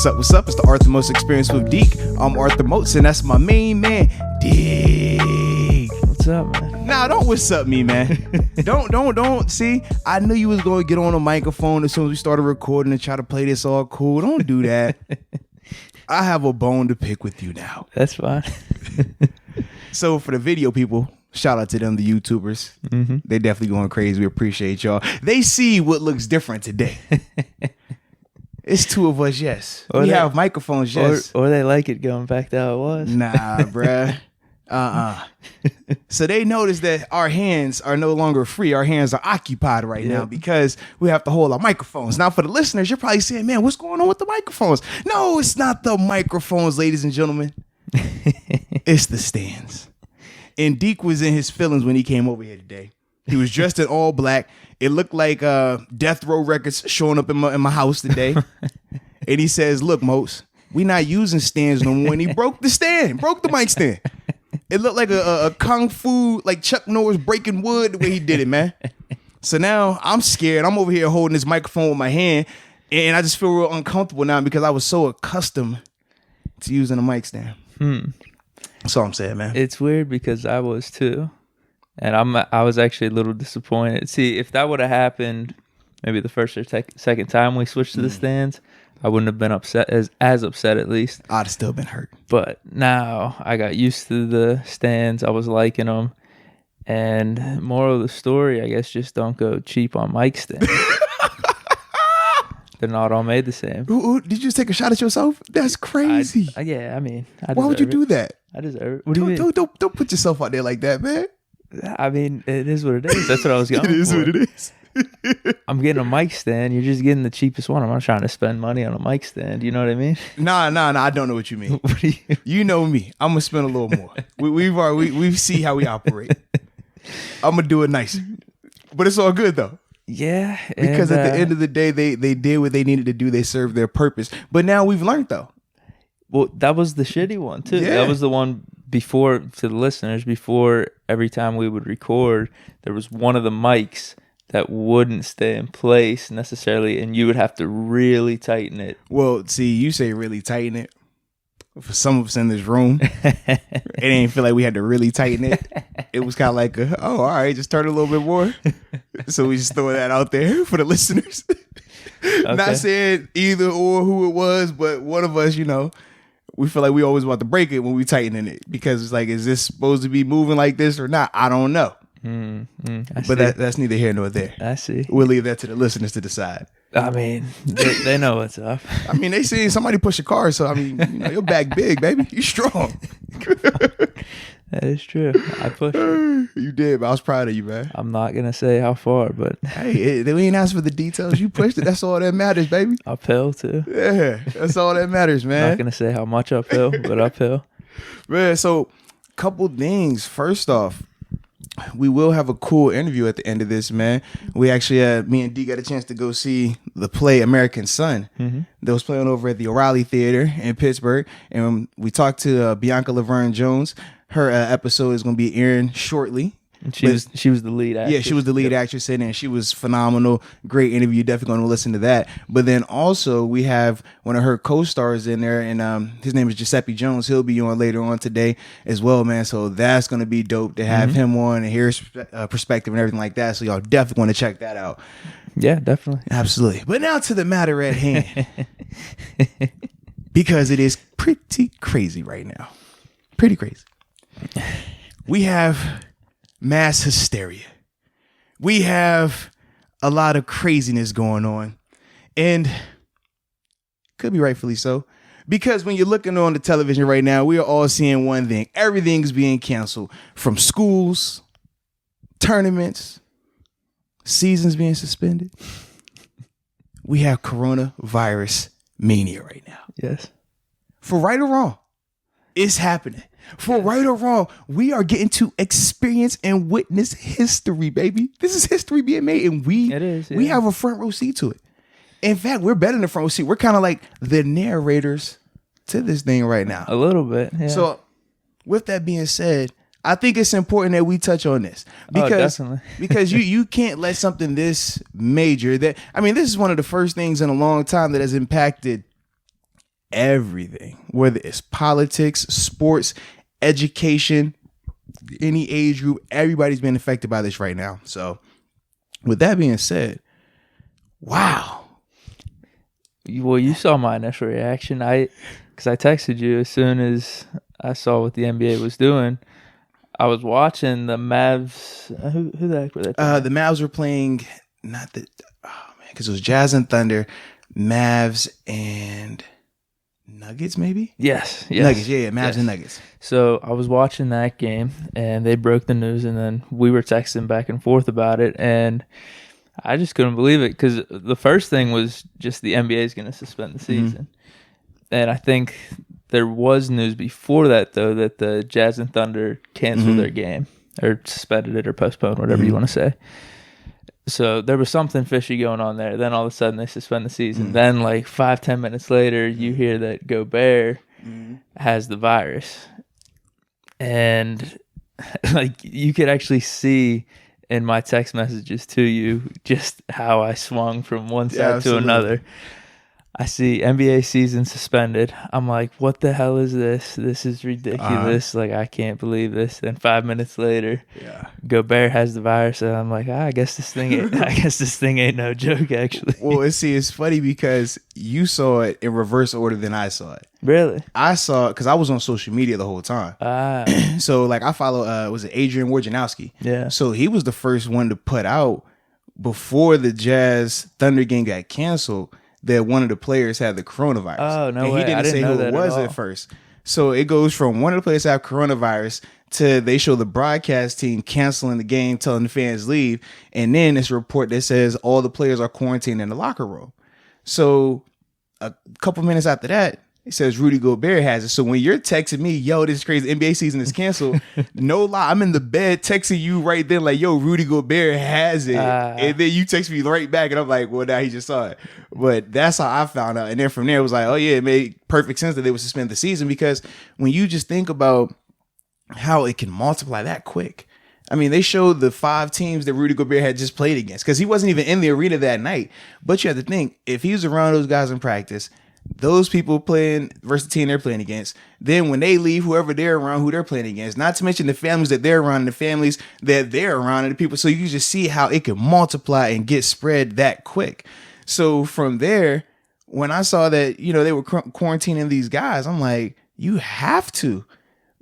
What's up? What's up? It's the Arthur Moats Experience with Deke. I'm Arthur Moats, and that's my main man, Deke. What's up, man? Nah, don't what's up me, man. Don't. See, I knew you was going to get on a microphone as soon as we started recording and try to play this all cool. Don't do that. I have a bone to pick with you now. That's fine. So for the video people, shout out to them, the YouTubers. Mm-hmm. They definitely going crazy. We appreciate y'all. They see what looks different today. It's two of us, yes. Or we have microphones, yes. Or they like it going back to how it was. Nah, bruh. So they noticed that our hands are no longer free. Our hands are occupied right now because we have to hold our microphones. Now, for the listeners, you're probably saying, man, what's going on with the microphones? No, it's not the microphones, ladies and gentlemen. It's the stands. And Deke was in his feelings when he came over here today. He was dressed in all black. It looked like Death Row Records showing up in my house today. And he says, look, Moats, we not using stands no more. And he broke the mic stand. It looked like a kung fu, like Chuck Norris breaking wood the way he did it, man. So now I'm scared. I'm over here holding this microphone with my hand. And I just feel real uncomfortable now because I was so accustomed to using a mic stand. That's all I'm saying, man. It's weird because I was too. And I was actually a little disappointed. See, if that would have happened maybe the first or second time we switched to the stands, I wouldn't have been upset, as upset at least. I'd have still been hurt. But now I got used to the stands. I was liking them. And moral of the story, I guess, just don't go cheap on mic stands. They're not all made the same. Ooh, did you just take a shot at yourself? That's crazy. I why would you do that? I deserve it. What do you mean? Don't put yourself out there like that, man. I mean, it is what it is. That's what I was going for. It is what it is. I'm getting a mic stand. You're just getting the cheapest one. I'm not trying to spend money on a mic stand. You know what I mean? Nah. I don't know what you mean. You know me. I'm gonna spend a little more. We see how we operate. I'm gonna do it nice, but it's all good though. Yeah, because at the end of the day, they did what they needed to do. They served their purpose. But now we've learned though. Well, that was the shitty one too. Yeah. That was the one before, to the listeners, before every time we would record, there was one of the mics that wouldn't stay in place necessarily, and you would have to really tighten it. Well, see, you say really tighten it. For some of us in this room, it didn't feel like we had to really tighten it. It was kind of like, all right, just turn it a little bit more. So we just throw that out there for the listeners. Okay. Not saying either or who it was, but one of us, we feel like we always want to break it when we tightening it because it's like, is this supposed to be moving like this or not? I don't know. But that's neither here nor there. I see. We'll leave that to the listeners to decide. I mean, they know what's up. I mean, they see somebody push a car, so I mean, your back big, baby. You strong. That is true. I pushed. You did, but I was proud of you, man. I'm not gonna say how far, but hey, we ain't asked for the details. You pushed it. That's all that matters, baby. Uphill too. Yeah, that's all that matters, man. Not gonna say how much uphill, but uphill. Man, so couple things. First off, we will have a cool interview at the end of this, man. We actually, me and Dee got a chance to go see the play American Son that was playing over at the O'Reilly Theater in Pittsburgh. And we talked to Bianca Laverne Jones. Her episode is going to be airing shortly. And she was the lead actress. Yeah, she was the lead actress in it, and she was phenomenal. Great interview. You're definitely going to listen to that. But then also we have one of her co-stars in there, and his name is Guiesseppe Jones. He'll be on later on today as well, man. So that's going to be dope to have him on and hear his perspective and everything like that. So y'all definitely want to check that out. Yeah, definitely. Absolutely. But now to the matter at hand. Because it is pretty crazy right now. Pretty crazy. We have mass hysteria. We have a lot of craziness going on, and could be rightfully so, because when you're looking on the television right now, we are all seeing one thing. Everything's being canceled, from schools, tournaments, seasons being suspended. We have coronavirus mania right now. Yes. For right or wrong, it's happening. For right or wrong, we are getting to experience and witness history, baby. This is history being made, and we have a front row seat to it. In fact, we're better than the front row seat. We're kind of like the narrators to this thing right now. A little bit, yeah. So with that being said, I think it's important that we touch on this because you can't let something this major this is one of the first things in a long time that has impacted everything, whether it's politics, sports, education, any age group, everybody's been affected by this right now. So with that being said, wow. Well, you saw my initial reaction. Because I texted you as soon as I saw what the NBA was doing. I was watching the Mavs. Who the heck were they? The Mavs were playing, because it was Jazz and Thunder, Mavs and Nuggets, maybe? Yes. Nuggets, yeah, Mavs and Nuggets. So I was watching that game, and they broke the news, and then we were texting back and forth about it, and I just couldn't believe it, because the first thing was just the NBA is going to suspend the season. And I think there was news before that, though, that the Jazz and Thunder canceled their game, or suspended it, or postponed, whatever you want to say. So there was something fishy going on there. Then all of a sudden they suspend the season. Then like 5-10 minutes later, you hear that Gobert has the virus. And like you could actually see in my text messages to you just how I swung from one side to another. I see NBA season suspended. I'm like, what the hell is this? This is ridiculous. Like, I can't believe this. Then 5 minutes later, Gobert has the virus, and I'm like, I guess this thing ain't no joke, actually. Well, it's funny because you saw it in reverse order than I saw it. Really? I saw it because I was on social media the whole time. So, like, I follow, was it Adrian Wojnarowski? Yeah. So he was the first one to put out before the Jazz Thunder game got canceled that one of the players had the coronavirus. Oh, no and way. He didn't say who it was at first. So it goes from one of the players have coronavirus to they show the broadcast team canceling the game, telling the fans leave. And then this report that says all the players are quarantined in the locker room. So a couple minutes after that, it says Rudy Gobert has it. So when you're texting me, yo, this is crazy, NBA season is canceled, no lie, I'm in the bed texting you right then like, yo, Rudy Gobert has it. And then you text me right back and I'm like, well, now he just saw it. But that's how I found out. And then from there, it was like, oh yeah, it made perfect sense that they would suspend the season, because when you just think about how it can multiply that quick. I mean, they showed the 5 teams that Rudy Gobert had just played against, because he wasn't even in the arena that night. But you have to think, if he was around those guys in practice, those people playing versus the team they're playing against, then when they leave, whoever they're around, who they're playing against, not to mention the families that they're around and the families that they're around and the people. So you can just see how it can multiply and get spread that quick. So from there, when I saw that, they were quarantining these guys, I'm like, you have to.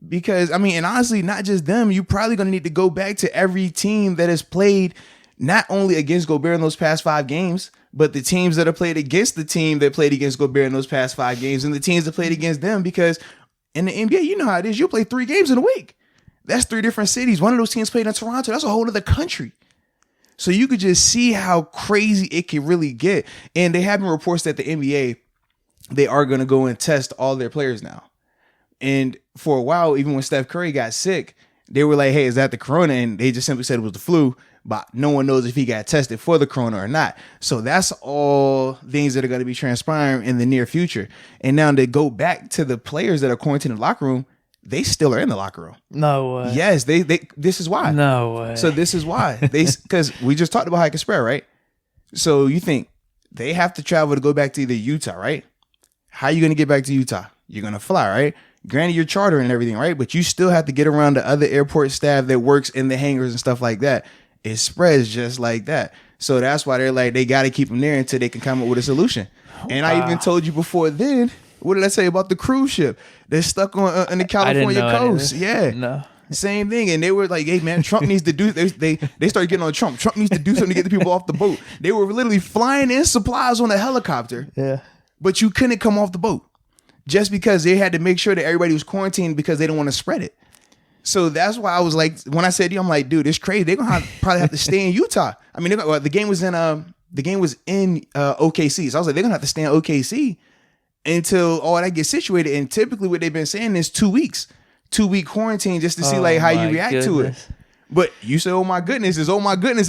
Because, I mean, and honestly, not just them, you're probably going to need to go back to every team that has played not only against Gobert in those past 5 games, but the teams that have played against the team that played against Gobert in those past 5 games, and the teams that played against them. Because in the NBA, you know how it is. You play 3 games in a week. That's 3 different cities. One of those teams played in Toronto. That's a whole other country. So you could just see how crazy it can really get. And they have been reports that the NBA, they are going to go and test all their players now. And for a while, even when Steph Curry got sick, they were like, hey, is that the corona? And they just simply said it was the flu. But no one knows if he got tested for the corona or not. So that's all things that are going to be transpiring in the near future. And now to go back to the players that are quarantined in the locker room, they still are in the locker room. No way. Yes, they this is why. No way. So this is why. Because we just talked about how it can spread, right? So you think they have to travel to go back to either Utah, right? How are you going to get back to Utah? You're going to fly, right? Granted, you're chartering and everything, right? But you still have to get around the other airport staff that works in the hangars and stuff like that. It spreads just like that. So that's why they're like, they got to keep them there until they can come up with a solution. And I even told you before then, what did I say about the cruise ship? They're stuck on the California coast. Yeah. No. Same thing. And they were like, hey, man, Trump needs to do, they started getting on Trump. Trump needs to do something to get the people off the boat. They were literally flying in supplies on a helicopter. Yeah. But you couldn't come off the boat just because they had to make sure that everybody was quarantined because they don't want to spread it. So that's why I was like, when I said to you, I'm like, dude, it's crazy. They're gonna probably have to stay in Utah. I mean, the game was in OKC. So I was like, they're gonna have to stay in OKC until all that gets situated. And typically, what they've been saying is 2 weeks, 2-week quarantine, just to see like how you react to it. But you say, oh my goodness,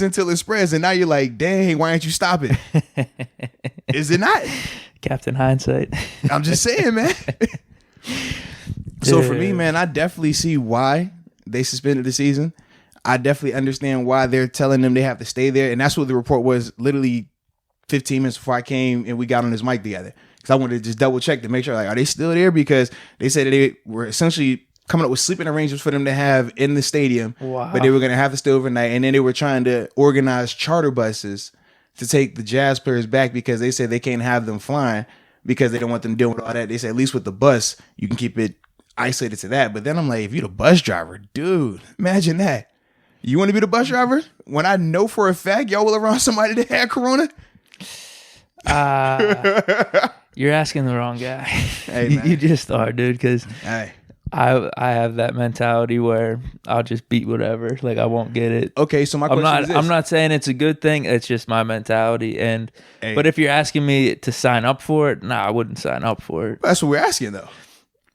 until it spreads, and now you're like, dang, why aren't you stop it? Is it not? Captain Hindsight. I'm just saying, man. So for me, man, I definitely see why they suspended the season. I definitely understand why they're telling them they have to stay there. And that's what the report was literally 15 minutes before I came and we got on this mic together. because I wanted to just double check to make sure, like, are they still there? Because they said that they were essentially coming up with sleeping arrangements for them to have in the stadium, but they were going to have to stay overnight. And then they were trying to organize charter buses to take the Jazz players back because they said they can't have them flying because they don't want them dealing with all that. They said at least with the bus, you can keep it isolated to that. But then I'm like, if you're the bus driver, dude, imagine that. You want to be the bus driver when I know for a fact y'all will around somebody that had corona? You're asking the wrong guy. Hey, you just are, dude, because hey. I have that mentality where I'll just beat whatever. Like, I won't get it. Okay, so my question is this. I'm not saying it's a good thing. It's just my mentality. And But if you're asking me to sign up for it, I wouldn't sign up for it. That's what we're asking, though.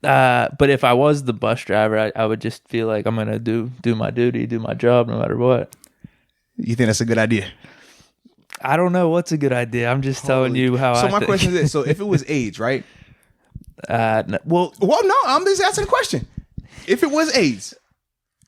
But if I was the bus driver, I would just feel like I'm gonna do my duty, do my job, no matter what. You think that's a good idea? I don't know what's a good idea. I'm just telling you how. So my question is this: so if it was AIDS, right? No, well, no. I'm just asking a question. If it was AIDS,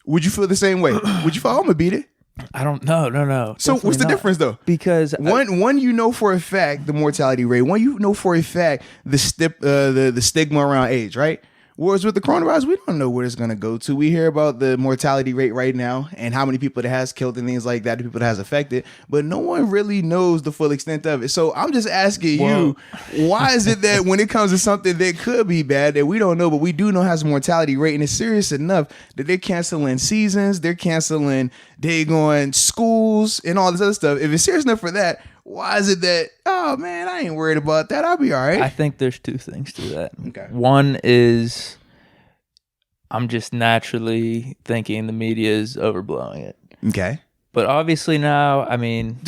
would you feel the same way? Would you feel I'm gonna beat it? I don't know. No. So what's the difference though? Because one you know for a fact the mortality rate. One you know for a fact the stigma around AIDS, right? Whereas with the coronavirus, we don't know where it's going to go to. We hear about the mortality rate right now and how many people it has killed and things like that, the people it has affected, but no one really knows the full extent of it. So I'm just asking you, why is it that when it comes to something that could be bad that we don't know, but we do know has a mortality rate and it's serious enough that they're canceling seasons, they're canceling day going schools and all this other stuff. If it's serious enough for that, why is it that, oh man, I ain't worried about that. I'll be all right. I think there's two things to that. Okay. One is I'm just naturally thinking the media is overblowing it. Okay. But obviously now, I mean...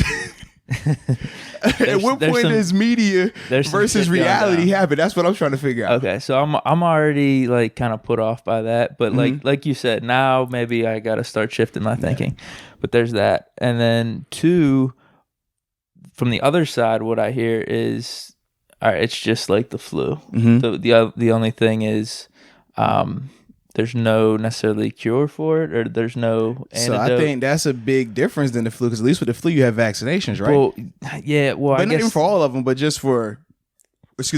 At what point does media versus reality happen? That's what I'm trying to figure out. Okay, so I'm already like kind of put off by that. But like you said, now maybe I got to start shifting my thinking. But there's that. And then two... From the other side, what I hear is, all right, it's just like the flu. Mm-hmm. The only thing is, there's no necessarily cure for it, or there's no antidote. So I think that's a big difference than the flu, because at least with the flu you have vaccinations, right? Well, yeah. Well, but I not guess even for all of them, but just for,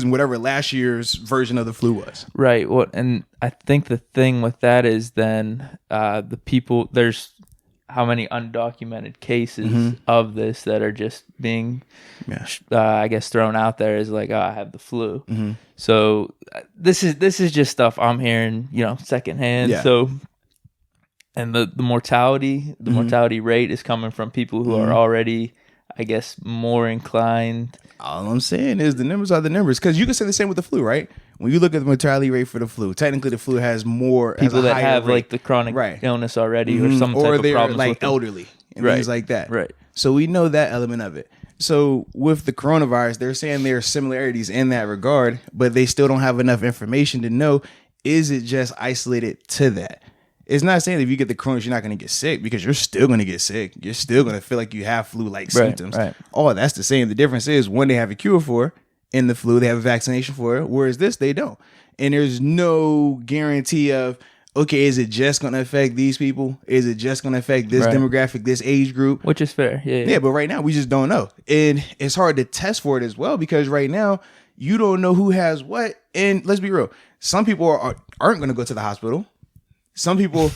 whatever last year's version of the flu was. Right. Well, and I think the thing with that is then the people there's. How many undocumented cases of this that are just being, I guess, thrown out there as like, oh, I have the flu. Mm-hmm. So this is just stuff I'm hearing, secondhand. Yeah. So, and the mortality rate is coming from people who are already, I guess, more inclined. All I'm saying is the numbers are the numbers, because you can say the same with the flu, right? When you look at the mortality rate for the flu, technically the flu has more people that have rate. Like the chronic illness already, or some type of problems, like with elderly and things like that. Right. So we know that element of it. So with the coronavirus, they're saying there are similarities in that regard, but they still don't have enough information to know, is it just isolated to that? It's not saying that if you get the coronavirus, you're not going to get sick, because you're still going to get sick. You're still going to feel like you have flu-like symptoms. Right. Oh, that's the same. The difference is one they have a cure for in the flu, they have a vaccination for it, whereas this, they don't. And there's no guarantee of, okay, is it just going to affect these people? Is it just going to affect this demographic, this age group? Which is fair. Yeah, but right now we just don't know. And it's hard to test for it as well, because right now you don't know who has what. And let's be real. Some people aren't going to go to the hospital. Some people,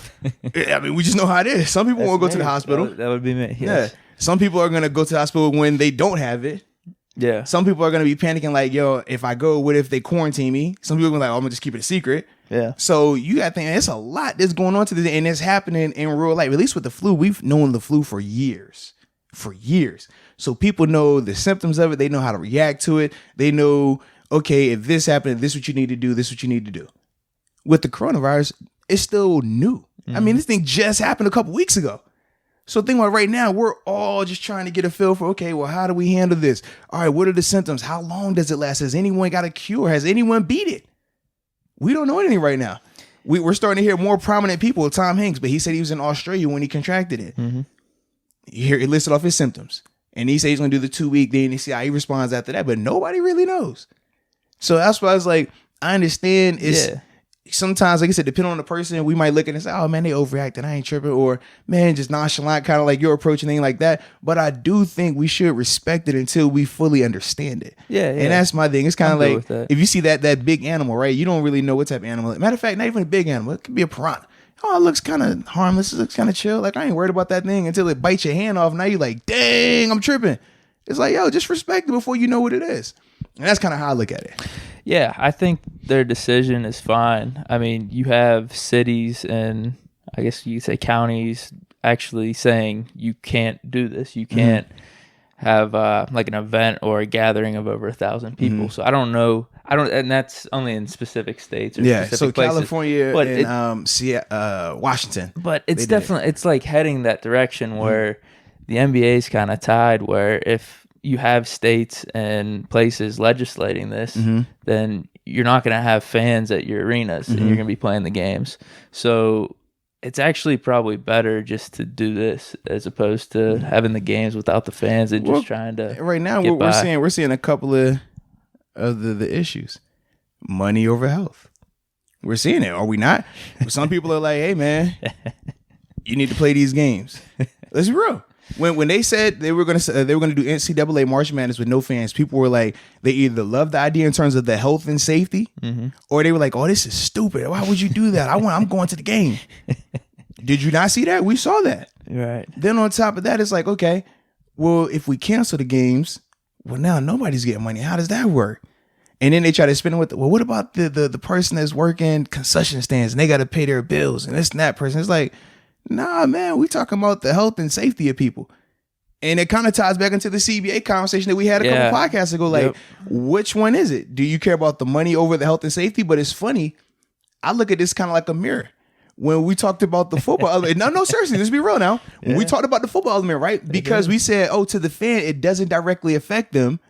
I mean, we just know how it is. Some people won't go to the hospital. That would be me. Yes. Yeah. Some people are going to go to the hospital when they don't have it. Yeah. Some people are going to be panicking like, yo, if I go, what if they quarantine me? Some people are like, oh, I'm going to just keep it a secret. Yeah. So you got to think, it's a lot that's going on to this, and it's happening in real life. At least with the flu, we've known the flu for years. So people know the symptoms of it. They know how to react to it. They know, okay, if this happened, this is what you need to do. This is what you need to do. With the coronavirus, it's still new. I mean, this thing just happened a couple weeks ago. So think about right now, we're all just trying to get a feel for, okay, well, how do we handle this? All right, what are the symptoms? How long does it last? Has anyone got a cure? Has anyone beat it? We don't know anything right now. We're starting to hear more prominent people. Tom Hanks, but he said he was in Australia when he contracted it. Mm-hmm. He listed off his symptoms. And he said he's going to do the 2-week, then he see how he responds after that. But nobody really knows. So that's why I was like, I understand sometimes, like I said, depending on the person, we might look at it and say, oh man, they overreacting, I ain't tripping, or man, just nonchalant, kind of like your approach and thing like that. But I do think we should respect it until we fully understand it. Yeah. And that's my thing. It's kind of like, that. if you see that big animal, right, you don't really know what type of animal. Matter of fact, not even a big animal. It could be a piranha. Oh, it looks kind of harmless. It looks kind of chill. Like, I ain't worried about that thing until it bites your hand off. Now you're like, dang, I'm tripping. It's like, yo, just respect it before you know what it is. And that's kind of how I look at it. Yeah, I think their decision is fine. I mean, you have cities and I guess you could say counties actually saying you can't do this. You can't have like an event or a gathering of over 1,000 people. So I don't know. And that's only in specific states or specific places. California but and Washington. But it's definitely, it's like heading that direction where the NBA is kind of tied, where if you have states and places legislating this, then you're not going to have fans at your arenas and you're going to be playing the games. So it's actually probably better just to do this as opposed to having the games without the fans and just trying to. Right now, we're seeing a couple of the issues. Money over health. We're seeing it, are we not? Some people are like, hey man, you need to play these games. Let's be real. When they said they were gonna do NCAA March Madness with no fans, people were like, they either loved the idea in terms of the health and safety, or they were like, oh, this is stupid. Why would you do that? I'm going to the game. Did you not see that? We saw that. Right. Then on top of that, it's like, okay, well, if we cancel the games, well, now nobody's getting money. How does that work? And then they try to spin it with, well, what about the person that's working concession stands and they got to pay their bills and this and that person? It's like, nah, man, we talking about the health and safety of people. And it kind of ties back into the CBA conversation that we had a couple podcasts ago. Like, which one is it? Do you care about the money over the health and safety? But it's funny. I look at this kind of like a mirror. When we talked about the football element, no, seriously, let's be real now. When we talked about the football element, right? Because we said, oh, to the fan, it doesn't directly affect them.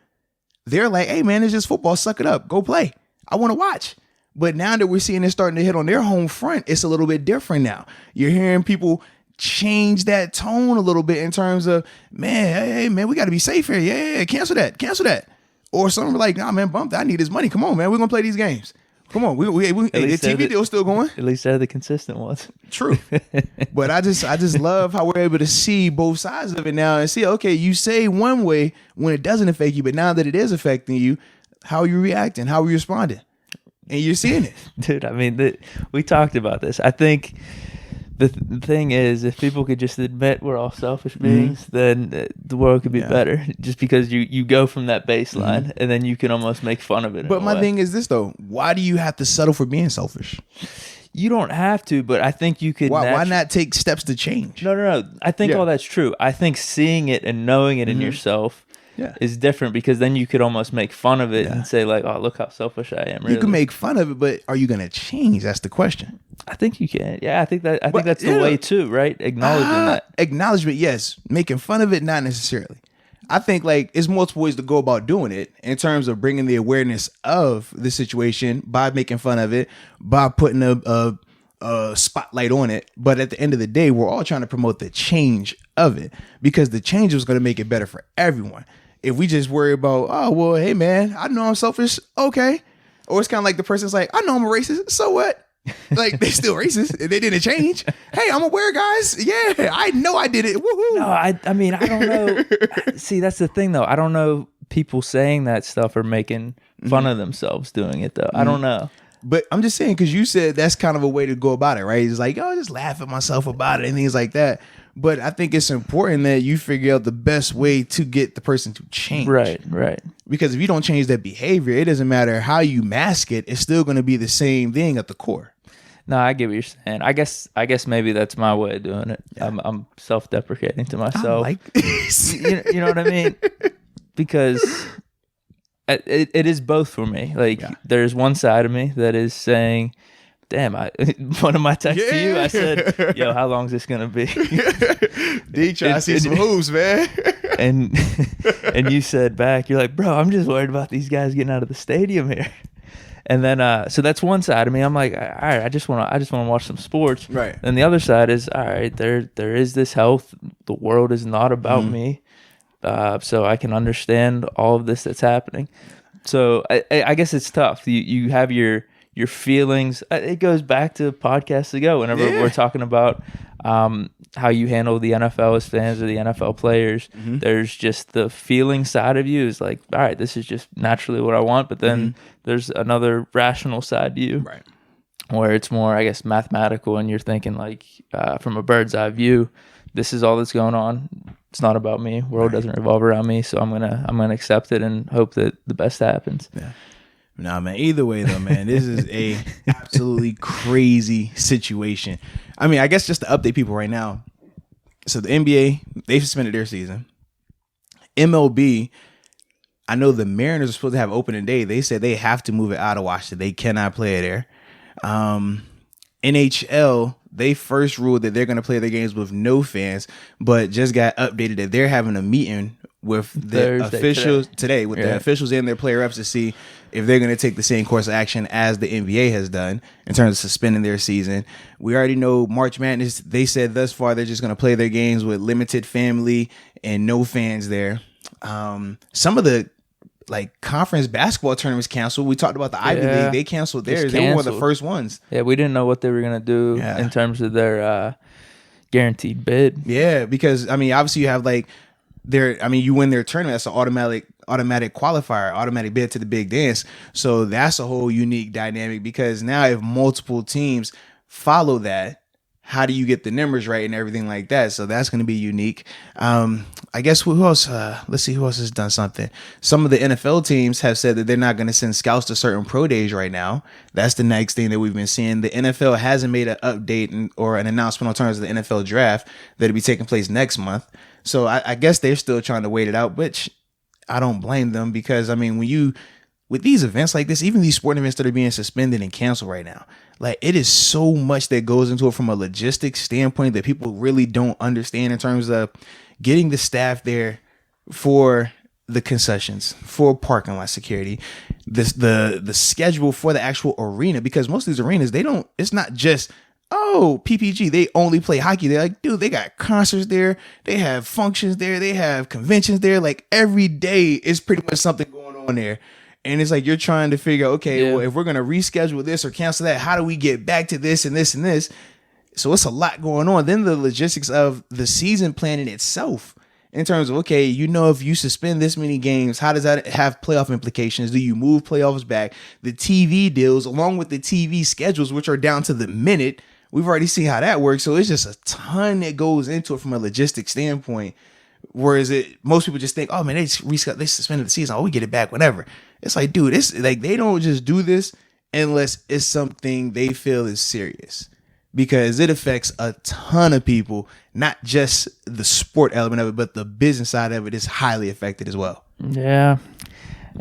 They're like, hey, man, it's just football. Suck it up. Go play. I want to watch. But now that we're seeing it starting to hit on their home front, it's a little bit different now. You're hearing people change that tone a little bit in terms of, man, hey, man, we got to be safe here. Yeah, cancel that. Or some are like, nah, man, bump that. I need this money. Come on, man. We're going to play these games. Come on. The TV deal's still going. At least they're the consistent ones. True. But I just love how we're able to see both sides of it now and see, okay, you say one way when it doesn't affect you, but now that it is affecting you, how are you reacting? How are you responding? And you're seeing it. Dude, I mean, we talked about this. I think the thing is, if people could just admit we're all selfish beings, then the world could be better. Just because you go from that baseline and then you can almost make fun of it. But my thing is this, though. Why do you have to settle for being selfish? You don't have to, but I think you could. Why not take steps to change? No. I think all that's true. I think seeing it and knowing it in yourself is different, because then you could almost make fun of it and say like, oh, look how selfish I am. Really. You can make fun of it, but are you going to change? That's the question. I think you can. Yeah, I think that's the way too, right? Acknowledging that. Acknowledgement, yes. Making fun of it, not necessarily. I think like it's multiple ways to go about doing it in terms of bringing the awareness of the situation by making fun of it, by putting a spotlight on it. But at the end of the day, we're all trying to promote the change of it, because the change is going to make it better for everyone. If we just worry about, oh, well, hey, man, I know I'm selfish. Okay. Or it's kind of like the person's like, I know I'm a racist. So what? Like, they're still racist. They didn't change. Hey, I'm aware, guys. Yeah, I know I did it. Woohoo. No, I mean, I don't know. See, that's the thing, though. I don't know people saying that stuff or making fun of themselves doing it, though. I don't know. But I'm just saying, because you said that's kind of a way to go about it, right? It's like, oh, just laugh at myself about it and things like that. But I think it's important that you figure out the best way to get the person to change. Right. Because if you don't change that behavior, it doesn't matter how you mask it. It's still going to be the same thing at the core. No, I get what you're saying. I guess maybe that's my way of doing it. Yeah. I'm self-deprecating to myself. I like this. You know what I mean? Because it is both for me. Like, there's one side of me that is saying, damn, one of my texts to you, I said, yo, how long is this going to be? Deke, trying to see some hoops, man. and you said back, you're like, bro, I'm just worried about these guys getting out of the stadium here. And then, so that's one side of me. I'm like, all right, I just want to watch some sports. Right. And the other side is, all right, there is this health. The world is not about me. So I can understand all of this that's happening. So I guess it's tough. You have your your feelings. It goes back to podcasts ago whenever we're talking about how you handle the NFL as fans or the NFL players. There's just the feeling side of you is like, all right, this is just naturally what I want. But then there's another rational side to you, Right. where it's more, I guess, mathematical, and you're thinking like from a bird's eye view, this is all that's going on. It's not about me. World doesn't revolve around me, so I'm gonna accept it and hope that the best happens. Yeah. Nah, man. Either way, though, man, this is a absolutely crazy situation. I mean, I guess just to update people right now. So the NBA, they suspended their season. MLB, I know the Mariners are supposed to have opening day. They said they have to move it out of Washington. They cannot play it there. NHL, they first ruled that they're going to play their games with no fans, but just got updated that they're having a meeting with the officials today with the officials and their player reps to see if they're going to take the same course of action as the NBA has done in terms of suspending their season. We already know March Madness, they said thus far they're just going to play their games with limited family and no fans there. Some of the conference basketball tournaments canceled. We talked about the Ivy League. They canceled theirs. They were one of the first ones. Yeah, we didn't know what they were going to do in terms of their guaranteed bid. Yeah, because, I mean, obviously you have you win their tournament. That's an automatic qualifier, automatic bid to the big dance. So that's a whole unique dynamic because now if multiple teams follow that, how do you get the numbers right and everything like that? So that's going to be unique. I guess who else? Let's see who else has done something. Some of the NFL teams have said that they're not going to send scouts to certain pro days right now. That's the next thing that we've been seeing. The NFL hasn't made an update or an announcement on terms of the NFL draft that'll be taking place next month. So I guess they're still trying to wait it out, which I don't blame them because, I mean, with these events like this, even these sporting events that are being suspended and canceled right now, it is so much that goes into it from a logistics standpoint that people really don't understand in terms of getting the staff there for the concessions, for parking lot security, the schedule for the actual arena, because most of these arenas, it's not just, PPG, they only play hockey. They're like, dude, they got concerts there. They have functions there. They have conventions there. Every day is pretty much something going on there. And it's like you're trying to figure, well, if we're going to reschedule this or cancel that, how do we get back to this and this and this? So it's a lot going on. Then the logistics of the season planning itself in terms of, if you suspend this many games, how does that have playoff implications? Do you move playoffs back? The TV deals along with the TV schedules, which are down to the minute. We've already seen how that works. So it's just a ton that goes into it from a logistics standpoint. Whereas most people just think, they suspended the season. We get it back whenever. It's like, dude, they don't just do this unless it's something they feel is serious, because it affects a ton of people, not just the sport element of it, but the business side of it is highly affected as well. Yeah,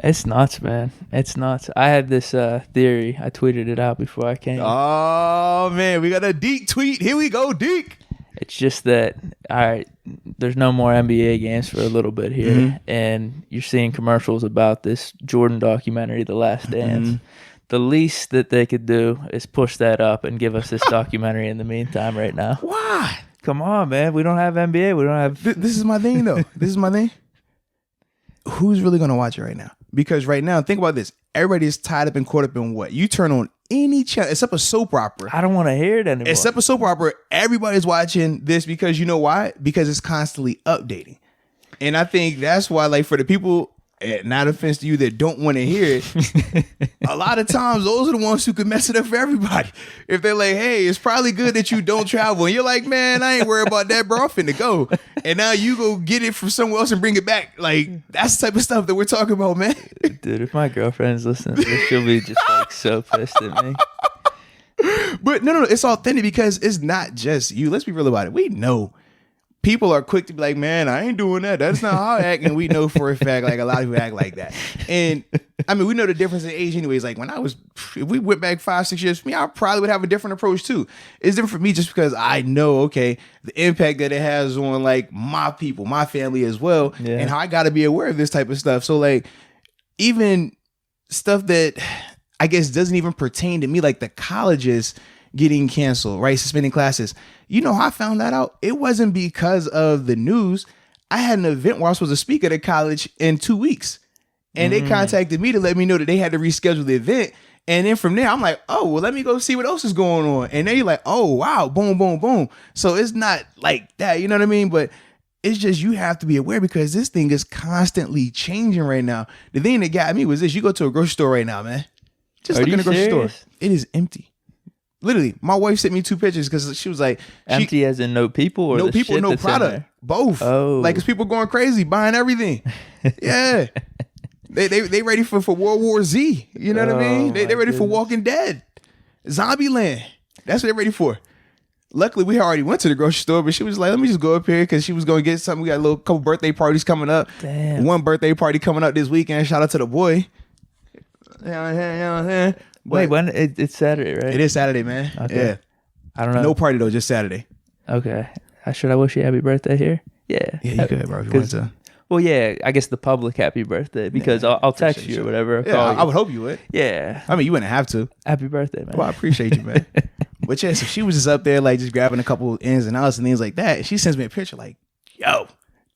it's nuts, man. It's nuts. I had this theory. I tweeted it out before I came. Oh, man, we got a Deke tweet. Here we go, Deke. It's just that, all right, there's no more NBA games for a little bit here, and you're seeing commercials about this Jordan documentary, The Last Dance. The least that they could do is push that up and give us this documentary in the meantime right now. Why? Come on, man. We don't have NBA. We don't have... This is my thing, though. This is my thing. Who's really going to watch it right now? Because right now, think about this. Everybody is tied up and caught up in what? You turn on any channel, except a soap opera. I don't want to hear it anymore. Except a soap opera, everybody's watching this because you know why? Because it's constantly updating. And I think that's why, for the people, not offense to you, that don't want to hear it, a lot of times those are the ones who could mess it up for everybody. If they're like, hey, it's probably good that you don't travel. And you're like, man, I ain't worried about that, bro. I'm finna go. And now you go get it from somewhere else and bring it back. That's the type of stuff that we're talking about, man. Dude, if my girlfriend's listening to this, she'll be just so pissed at me. But no, it's authentic because it's not just you. Let's be real about it. We know people are quick to be like, man, I ain't doing that. That's not how I act. And we know for a fact, a lot of people act like that. And I mean, we know the difference in age anyways. If we went back 5-6 years for me, I probably would have a different approach too. It's different for me just because I know, the impact that it has on my people, my family as well. Yeah. And how I got to be aware of this type of stuff. So even stuff that I guess doesn't even pertain to me, like the colleges getting canceled, right? Suspending classes. You know how I found that out? It wasn't because of the news. I had an event where I was supposed to speak at a college in 2 weeks. And they contacted me to let me know that they had to reschedule the event. And then from there, I'm like, oh, well, let me go see what else is going on. And then you're like, oh, wow, boom, boom, boom. So it's not like that, you know what I mean? But it's just you have to be aware because this thing is constantly changing right now. The thing that got me was this. You go to a grocery store right now, man. Just look in the grocery store. It is empty. Literally, my wife sent me 2 pictures because she was like... Empty as in no people or no people, no product. Both. Oh. Like, because people going crazy, buying everything. Yeah. They ready for World War Z. You know what I mean? They ready for Walking Dead. Zombie Land. That's what they're ready for. Luckily, we already went to the grocery store, but she was like, let me just go up here because she was going to get something. We got a couple birthday parties coming up. Damn. One birthday party coming up this weekend. Shout out to the boy. You know what I'm saying? Wait, when? It's Saturday, right? It is Saturday, man. Okay. Yeah. I don't know. No party, though. Just Saturday. Okay. Should I wish you happy birthday here? Yeah. Yeah, you could, bro, if you wanted to. Well, yeah, I guess the public happy birthday because I'll text you or whatever. Yeah, I would hope you would. Yeah. I mean, you wouldn't have to. Happy birthday, man. Well, I appreciate you, man. But yeah, so she was just up there, like, just grabbing a couple ins and outs and things like that. And she sends me a picture like, yo,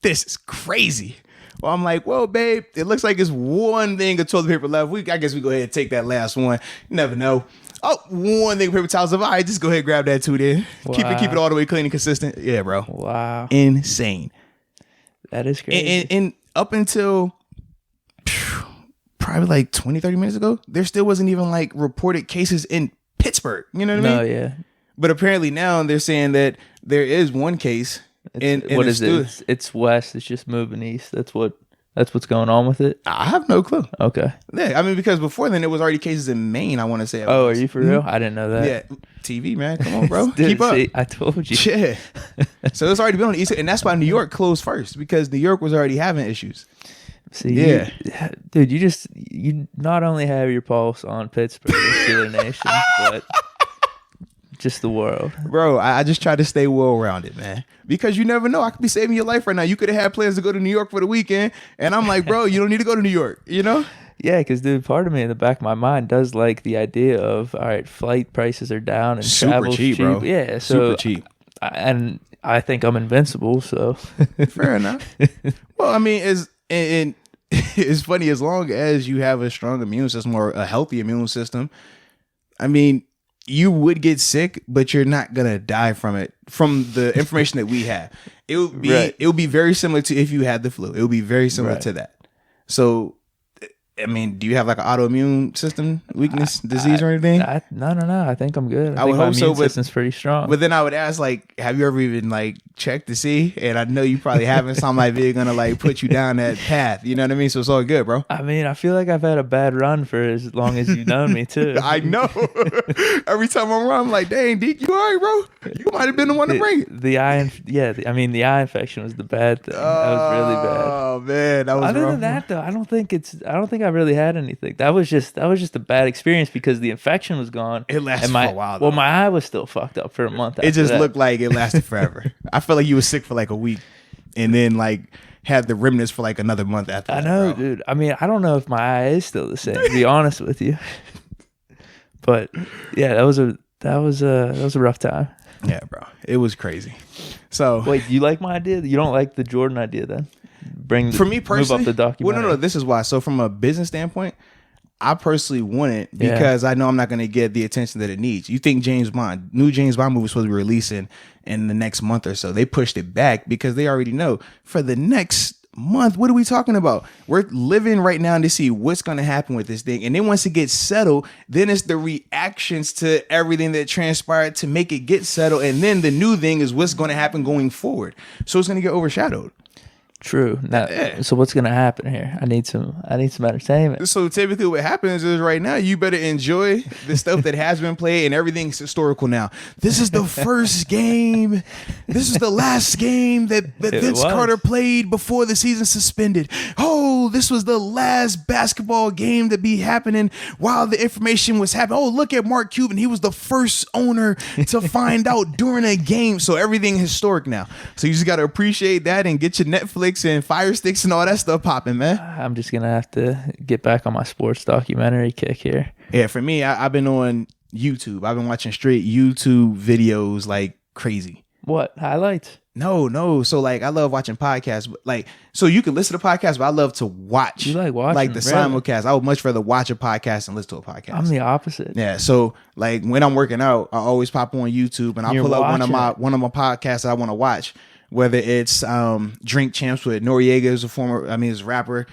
this is crazy. Well, I'm like, well, babe, it looks like it's one thing of toilet paper left. I guess we go ahead and take that last one. You never know. Oh, one thing of paper towels left. All right, just go ahead and grab that too then. Wow. Keep it all the way clean and consistent. Yeah, bro. Wow. Insane. That is crazy. And up until probably like 20, 30 minutes ago, there still wasn't even like reported cases in Pittsburgh. You know what I mean? No, yeah. But apparently now they're saying that there is one case. What is it? It's west. It's just moving east. That's what's going on with it. I have no clue. Okay. Yeah, I mean, because before then there was already cases in Maine, I want to say. Oh, are you for real? I didn't know that. Yeah. TV, man. Come on, bro. Dude, Keep up. see, I told you. Yeah. So it's already been on the east, and that's why New York closed first, because New York was already having issues. See, dude, you not only have your pulse on Pittsburgh, the Steeler Nation, but just the world. Bro, I just try to stay well-rounded, man. Because you never know. I could be saving your life right now. You could have had plans to go to New York for the weekend. And I'm like, bro, you don't need to go to New York, you know? Yeah, because, dude, part of me in the back of my mind does like the idea of, all right, flight prices are down and travel's cheap, bro. Yeah, so super cheap. And I think I'm invincible, so. Fair enough. Well, I mean, it's funny, as long as you have a strong immune system or a healthy immune system, I mean, you would get sick, but you're not gonna die from it. From the information that we have, it would be very similar to if you had the flu. It would be very similar to that. So, I mean, do you have like an autoimmune system weakness, disease, or anything? No. I think I'm good. I would hope so. My immune system's pretty strong. But then I would ask, like, have you ever even like checked to see? And I know you probably haven't. So I'm like, they're gonna like put you down that path. You know what I mean? So it's all good, bro. I mean, I feel like I've had a bad run for as long as you've known me too. I know. Every time I'm around, I'm like, dang, Deke, you all right, bro? You might have been the one to bring it. The eye infection was the bad thing. That was really bad. Oh man, that was. Other rough. than that, though, I don't think I really had anything. That was just a bad experience because the infection was gone. It lasted for a while. Though. Well, my eye was still fucked up for a month. It just looked like it lasted forever. I felt like you were sick for like a week, and then like had the remnants for like another month after. I know, dude. I mean, I don't know if my eye is still the same. To be honest with you, but yeah, that was a rough time. Yeah, bro, it was crazy. So wait, you like my idea? You don't like the Jordan idea then? For me personally, move up the documentary. Well, no. This is why. So from a business standpoint, I personally want it because I know I'm not going to get the attention that it needs. You think new James Bond movie was supposed to be releasing in the next month or so. They pushed it back because they already know for the next month, what are we talking about? We're living right now to see what's going to happen with this thing. And then once it gets settled, then it's the reactions to everything that transpired to make it get settled. And then the new thing is what's going to happen going forward. So it's going to get overshadowed. True. Now, so what's gonna happen here? I need some entertainment. So typically what happens is right now you better enjoy the stuff that has been played and everything's historical now. This is the first game. This is the last game that Vince Carter played before the season suspended. Oh, this was the last basketball game to be happening while the information was happening. Oh, look at Mark Cuban. He was the first owner to find out during a game. So everything historic now. So you just gotta appreciate that and get your Netflix and Fire Sticks and all that stuff popping, man. I'm just gonna have to get back on my sports documentary kick here. Yeah, for me, I've been on YouTube. I've been watching straight YouTube videos like crazy. What highlights? No. So like, I love watching podcasts, but like, so you can listen to podcasts, but I love to watch. You like watching, like the simulcast. I would much rather watch a podcast than listen to a podcast. I'm the opposite. Yeah. So like when I'm working out, I always pop on YouTube and I'll pull up one of my podcasts that I want to watch. Whether it's Drink Champs with Noriega, is a he's a rapper,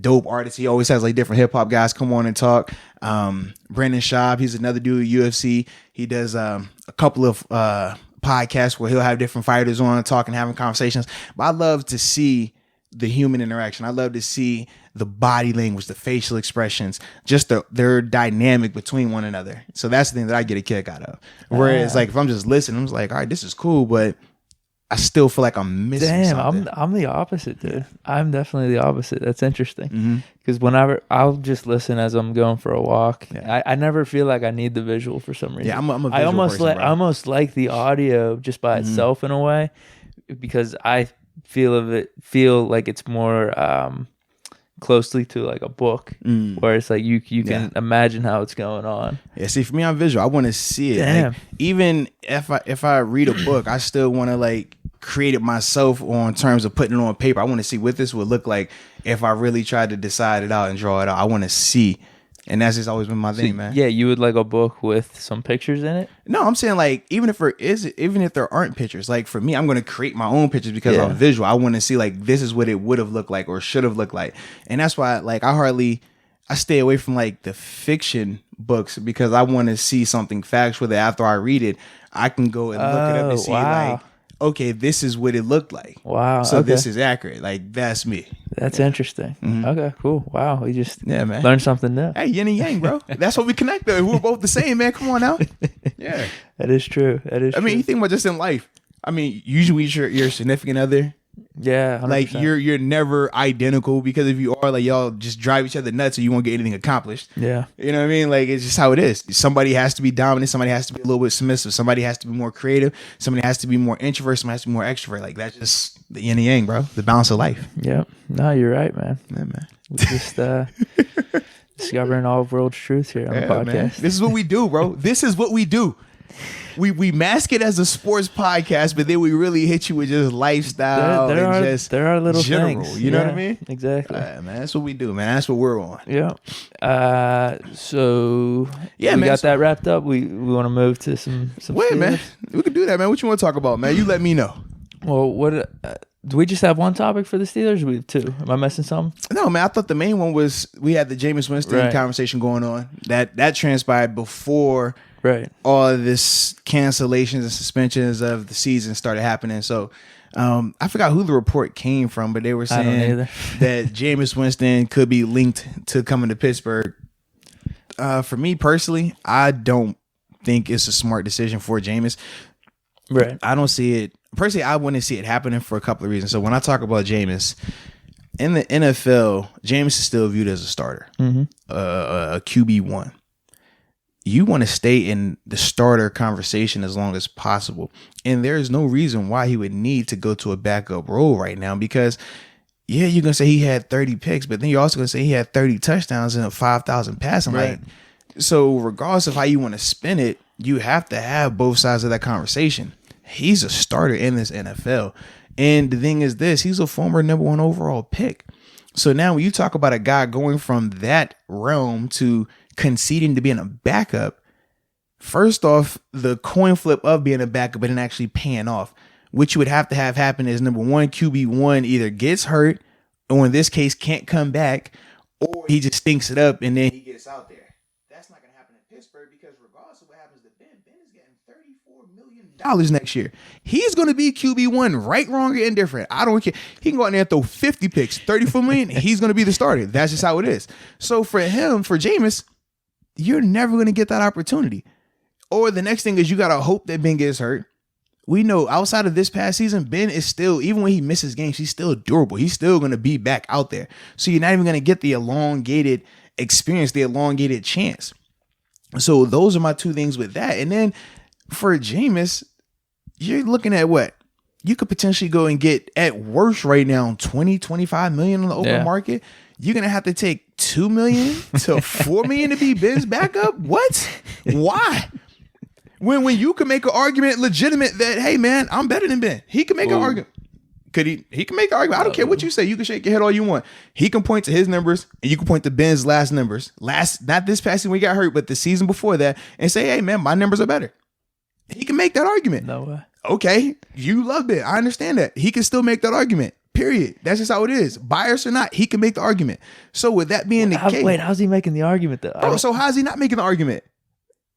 dope artist. He always has like different hip hop guys come on and talk. Brendan Schaub, he's another dude at UFC. He does a couple of podcasts where he'll have different fighters on talking, having conversations. But I love to see the human interaction. I love to see the body language, the facial expressions, just their dynamic between one another. So that's the thing that I get a kick out of. Whereas like if I'm just listening, I'm just like, all right, this is cool, but I still feel like I'm missing something. I'm the opposite, dude. I'm definitely the opposite. That's interesting. Because whenever I'll just listen as I'm going for a walk. Yeah. I never feel like I need the visual for some reason. Yeah, I'm a visual person, I almost like the audio just by itself in a way, because I feel like it's more closely to like a book, where it's like you can imagine how it's going on. Yeah, see, for me, I'm visual. I want to see it. Damn. Like, even if I read a book, I still want to like create it myself on terms of putting it on paper. I want to see what this would look like if I really tried to decide it out and draw it out. I want to see. And that's just always been my thing, man. Yeah, you would like a book with some pictures in it? No, I'm saying like even if there aren't pictures, like for me, I'm going to create my own pictures because I'm visual. I want to see like this is what it would have looked like or should have looked like. And that's why like I stay away from like the fiction books because I want to see something factual that after I read it, I can go and look it up and see like, okay, this is what it looked like. Wow. So this is accurate. Like that's me. That's interesting. Okay, cool. Wow. We just man. learned something new. Hey, yin and yang, bro. That's what we connect though. We're both the same, man. Come on now. Yeah. That is true. I mean, you think about just in life. I mean, usually your significant other. Yeah. 100%. Like you're never identical because if you are, like y'all just drive each other nuts so you won't get anything accomplished. Yeah. You know what I mean? Like it's just how it is. Somebody has to be dominant. Somebody has to be a little bit submissive. Somebody has to be more creative. Somebody has to be more introvert. Somebody has to be more extrovert. Like that's just the yin and yang, bro. The balance of life. Yep. No, you're right, man. Yeah, man. We just discovering all of world's truth here on the podcast. Man. This is what we do, bro. This is what we do. We mask it as a sports podcast, but then we really hit you with just lifestyle there are little general, things. You know what I mean? Exactly. Man, that's what we do, man. That's what we're on. Yeah. So yeah, we man, got that wrapped up. We want to move to some wait, Steelers. Man. We can do that, man. What you want to talk about, man? You let me know. Well, what do we just have one topic for the Steelers? We have two. Am I missing something? No, man. I thought the main one was we had the Jameis Winston conversation going on. That transpired before all of this cancellations and suspensions of the season started happening. So I forgot who the report came from, but they were saying that Jameis Winston could be linked to coming to Pittsburgh. For me personally, I don't think it's a smart decision for Jameis. Right. I don't see it. Personally, I wouldn't see it happening for a couple of reasons. So when I talk about Jameis, in the NFL, Jameis is still viewed as a starter, a QB1. You want to stay in the starter conversation as long as possible. And there is no reason why he would need to go to a backup role right now because, yeah, you're going to say he had 30 picks, but then you're also going to say he had 30 touchdowns and a 5,000 passing. Right. So regardless of how you want to spin it, you have to have both sides of that conversation. He's a starter in this NFL. And the thing is this, he's a former number 1 overall pick. So now when you talk about a guy going from that realm to conceding to being a backup, first off, the coin flip of being a backup and actually paying off, which you would have to have happen is number one, QB1 either gets hurt or in this case can't come back, or he just stinks it up and then he gets out there. That's not going to happen in Pittsburgh because regardless of what happens to Ben is getting $34 million next year. He's going to be QB1, right, wrong, or indifferent. I don't care. He can go out there and throw 50 picks, $34 million. He's going to be the starter. That's just how it is. So for him, for Jameis, you're never going to get that opportunity. Or the next thing is you got to hope that Ben gets hurt. We know outside of this past season, Ben is still, even when he misses games, he's still durable. He's still going to be back out there. So you're not even going to get the elongated experience, the elongated chance. So those are my two things with that. And then for Jameis, you're looking at what? You could potentially go and get, at worst right now, 20, 25 million on the open market. You're going to have to take $2 million to $4 million to be Ben's backup? What? Why? When you can make an argument legitimate that, hey man, I'm better than Ben. He can make an argument. Could he can make an argument. I don't care what you say. You can shake your head all you want. He can point to his numbers and you can point to Ben's last numbers. Not this past season when he got hurt, but the season before that, and say, hey man, my numbers are better. He can make that argument. No way. Okay, you love Ben. I understand that. He can still make that argument. Period. That's just how it is. Biased or not, he can make the argument. So with that being the case, wait, how's he making the argument though? Bro, so how's he not making the argument?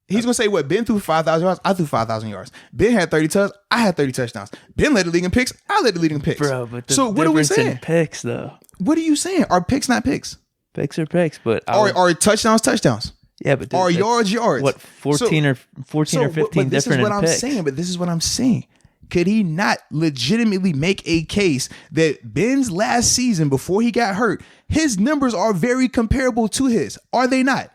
He's gonna say what? Ben threw 5,000 yards. I threw 5,000 yards. Ben had 30 touchdowns. I had 30 touchdowns. Ben led the league in picks. I led the league in picks. Bro, but the so what are we saying? In picks though. What are you saying? Are picks not picks? Picks are picks, but are touchdowns touchdowns? Yeah, but are yards yards? What 14 or 15 different? This is what I'm picks. saying. But this is what I'm saying. Could he not legitimately make a case that Ben's last season before he got hurt, his numbers are very comparable to his? Are they not?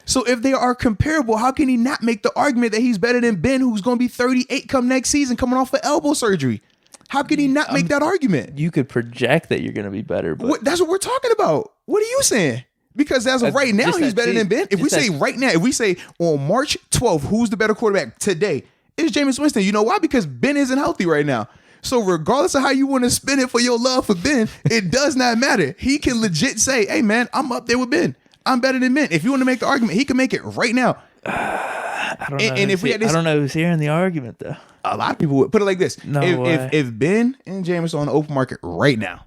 So if they are comparable, how can he not make the argument that he's better than Ben, who's going to be 38 come next season, coming off of elbow surgery? How can he not make that argument? You could project that you're going to be better, but that's what we're talking about. What are you saying? Because as of right now, he's better than Ben. If we say right now, if we say on March 12th, who's the better quarterback today? It's Jameis Winston. You know why? Because Ben isn't healthy right now. So regardless of how you want to spin it for your love for Ben, it does not matter. He can legit say, hey man, I'm up there with Ben. I'm better than Ben. If you want to make the argument, he can make it right now. I don't know. I don't know who's hearing the argument though. A lot of people would put it like this. No way. If Ben and Jameis are on the open market right now,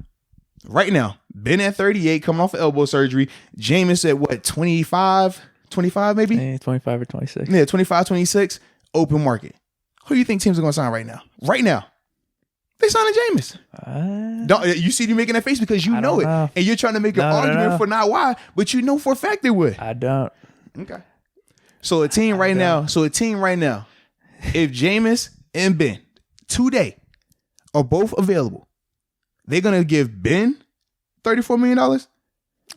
Ben at 38 coming off of elbow surgery, Jameis at what, 25 maybe? Yeah, 25 or 26. Yeah, 25, 26, open market. Who do you think teams are going to sign right now? Right now. They signing Jameis. Don't you see you making that face because you know it. And you're trying to make an argument for not why, but you know for a fact they would. I don't. Okay. So a team right now, if Jameis and Ben today are both available, they're gonna give Ben $34 million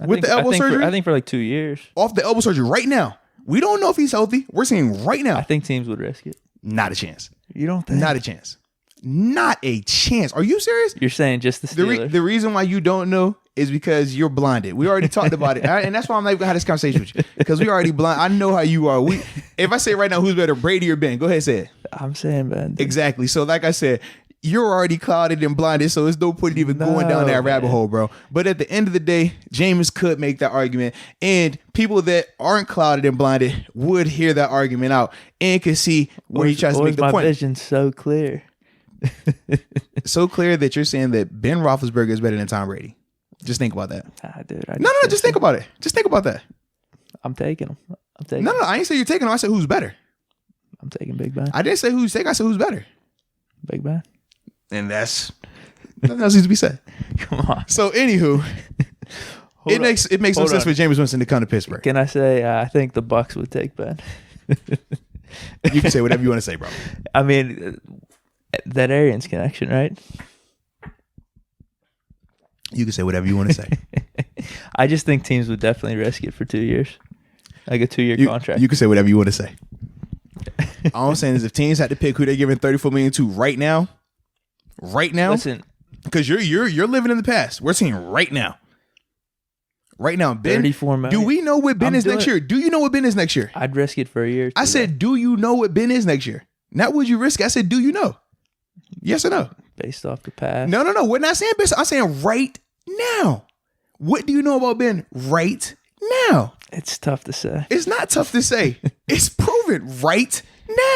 with the elbow surgery. I think for like 2 years. Off the elbow surgery right now. We don't know if he's healthy. We're saying right now. I think teams would risk it. Not a chance. You don't think? Not a chance. Not a chance. Are you serious? You're saying just the Steelers. The reason why you don't know is because you're blinded. We already talked about it. And that's why I'm not even going to have this conversation with you. Because we already blind. I know how you are. If I say right now who's better, Brady or Ben, go ahead and say it. I'm saying Ben. Exactly. So like I said, you're already clouded and blinded, so it's no point even going down that rabbit hole, bro. But at the end of the day, Jameis could make that argument. And people that aren't clouded and blinded would hear that argument out and can see where he tries to make the point. My vision's so clear. So clear that you're saying that Ben Roethlisberger is better than Tom Brady. Just think about that. Dude, no, just think about it. Just think about that. I'm taking him. No, I ain't say you're taking him. I said who's better. I'm taking Big Ben. I didn't say who's taking. I said who's better. Big Ben. And that's nothing else needs to be said. Come on. So anywho, it makes no sense for Jameis Winston to come to Pittsburgh. Can I say I think the Bucs would take Ben? You can say whatever you want to say, bro. I mean, that Arians connection, right? You can say whatever you want to say. I just think teams would definitely risk it for 2 years, like a 2-year contract. You can say whatever you want to say. All I'm saying is if teams had to pick who they're giving $34 million to right now, listen, because you're living in the past. We're seeing right now, Ben. $34 million. Do we know what Ben is next year? Do you know what Ben is next year? I'd risk it for a year. I said, do you know what Ben is next year? Not would you risk it. I said, do you know? Yes or no? Based off the past. No. We're not saying based. I'm saying right now. What do you know about Ben right now? It's tough to say. It's not tough to say. It's proven right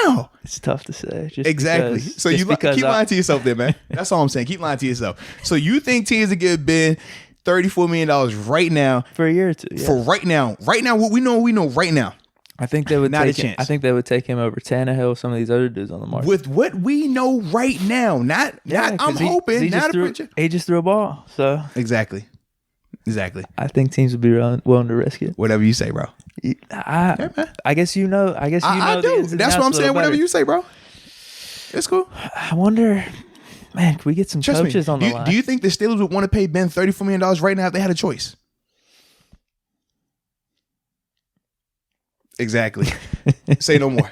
now. It's tough to say. Exactly. Because, so you keep lying to yourself there, man. That's all I'm saying. Keep lying to yourself. So you think teams would give Ben $34 million right now for a year or two? Yeah. For right now. Right now, what we know right now. I think they would not a chance. I think they would take him over Tannehill, some of these other dudes on the market. With what we know right now, not I'm hoping. He just threw a ball. So exactly. I think teams would be willing to risk it. Whatever you say, bro. I guess you know. I do. That's what I'm saying. Whatever you say, bro. It's cool. I wonder, man, can we get some coaches on the line? Do you think the Steelers would want to pay Ben $34 million right now if they had a choice? Exactly. Say no more.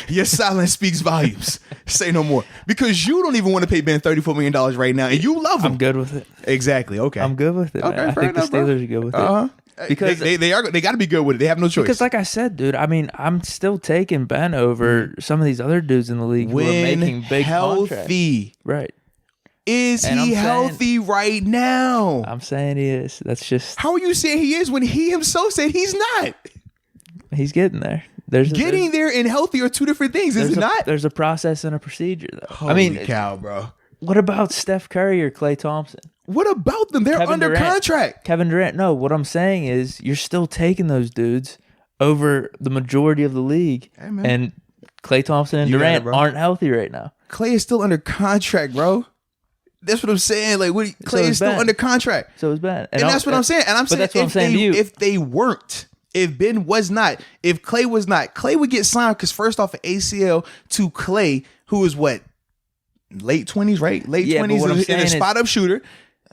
Your silence speaks volumes. Say no more. Because you don't even want to pay Ben $34 million right now, and you love him. I'm good with it. Exactly. Okay. I'm good with it. Okay, man. I think the Steelers are good with it. Because they got to be good with it. They have no choice. Because like I said, dude, I mean, I'm still taking Ben over some of these other dudes in the league who are making big healthy. Contracts. Right. Is he healthy right now? I'm saying he is. That's just... How are you saying he is when he himself said he's not? He's getting there. Getting there and healthy are two different things, is it not? There's a process and a procedure, though. Holy cow, bro. What about Steph Curry or Klay Thompson? What about them? They're under contract. Kevin Durant. No, what I'm saying is you're still taking those dudes over the majority of the league. Hey, and Klay Thompson and Durant aren't healthy right now. Klay is still under contract, bro. That's what I'm saying. Like, Klay is still under contract. So is Ben. And that's what I'm saying. And I'm saying, if they weren't, if Ben was not, if Klay was not, Klay would get signed because first off, an ACL to Klay, who is what? Late 20s, right? Late 20s in a spot-up shooter.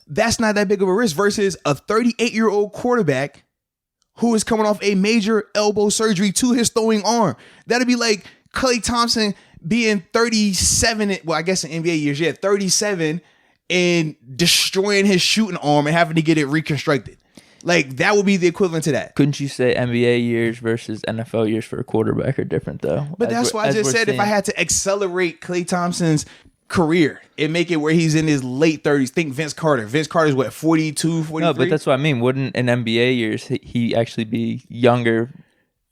That's not that big of a risk versus a 38-year-old quarterback who is coming off a major elbow surgery to his throwing arm. That'd be like Klay Thompson being 37, well, I guess in NBA years, 37, and destroying his shooting arm and having to get it reconstructed. Like, that would be the equivalent to that. Couldn't you say NBA years versus NFL years for a quarterback are different, though? But that's why I just said if I had to accelerate Klay Thompson's career and make it where he's in his late 30s, think Vince Carter. Vince Carter's what, 42, 43? No, but that's what I mean. Wouldn't in NBA years he actually be younger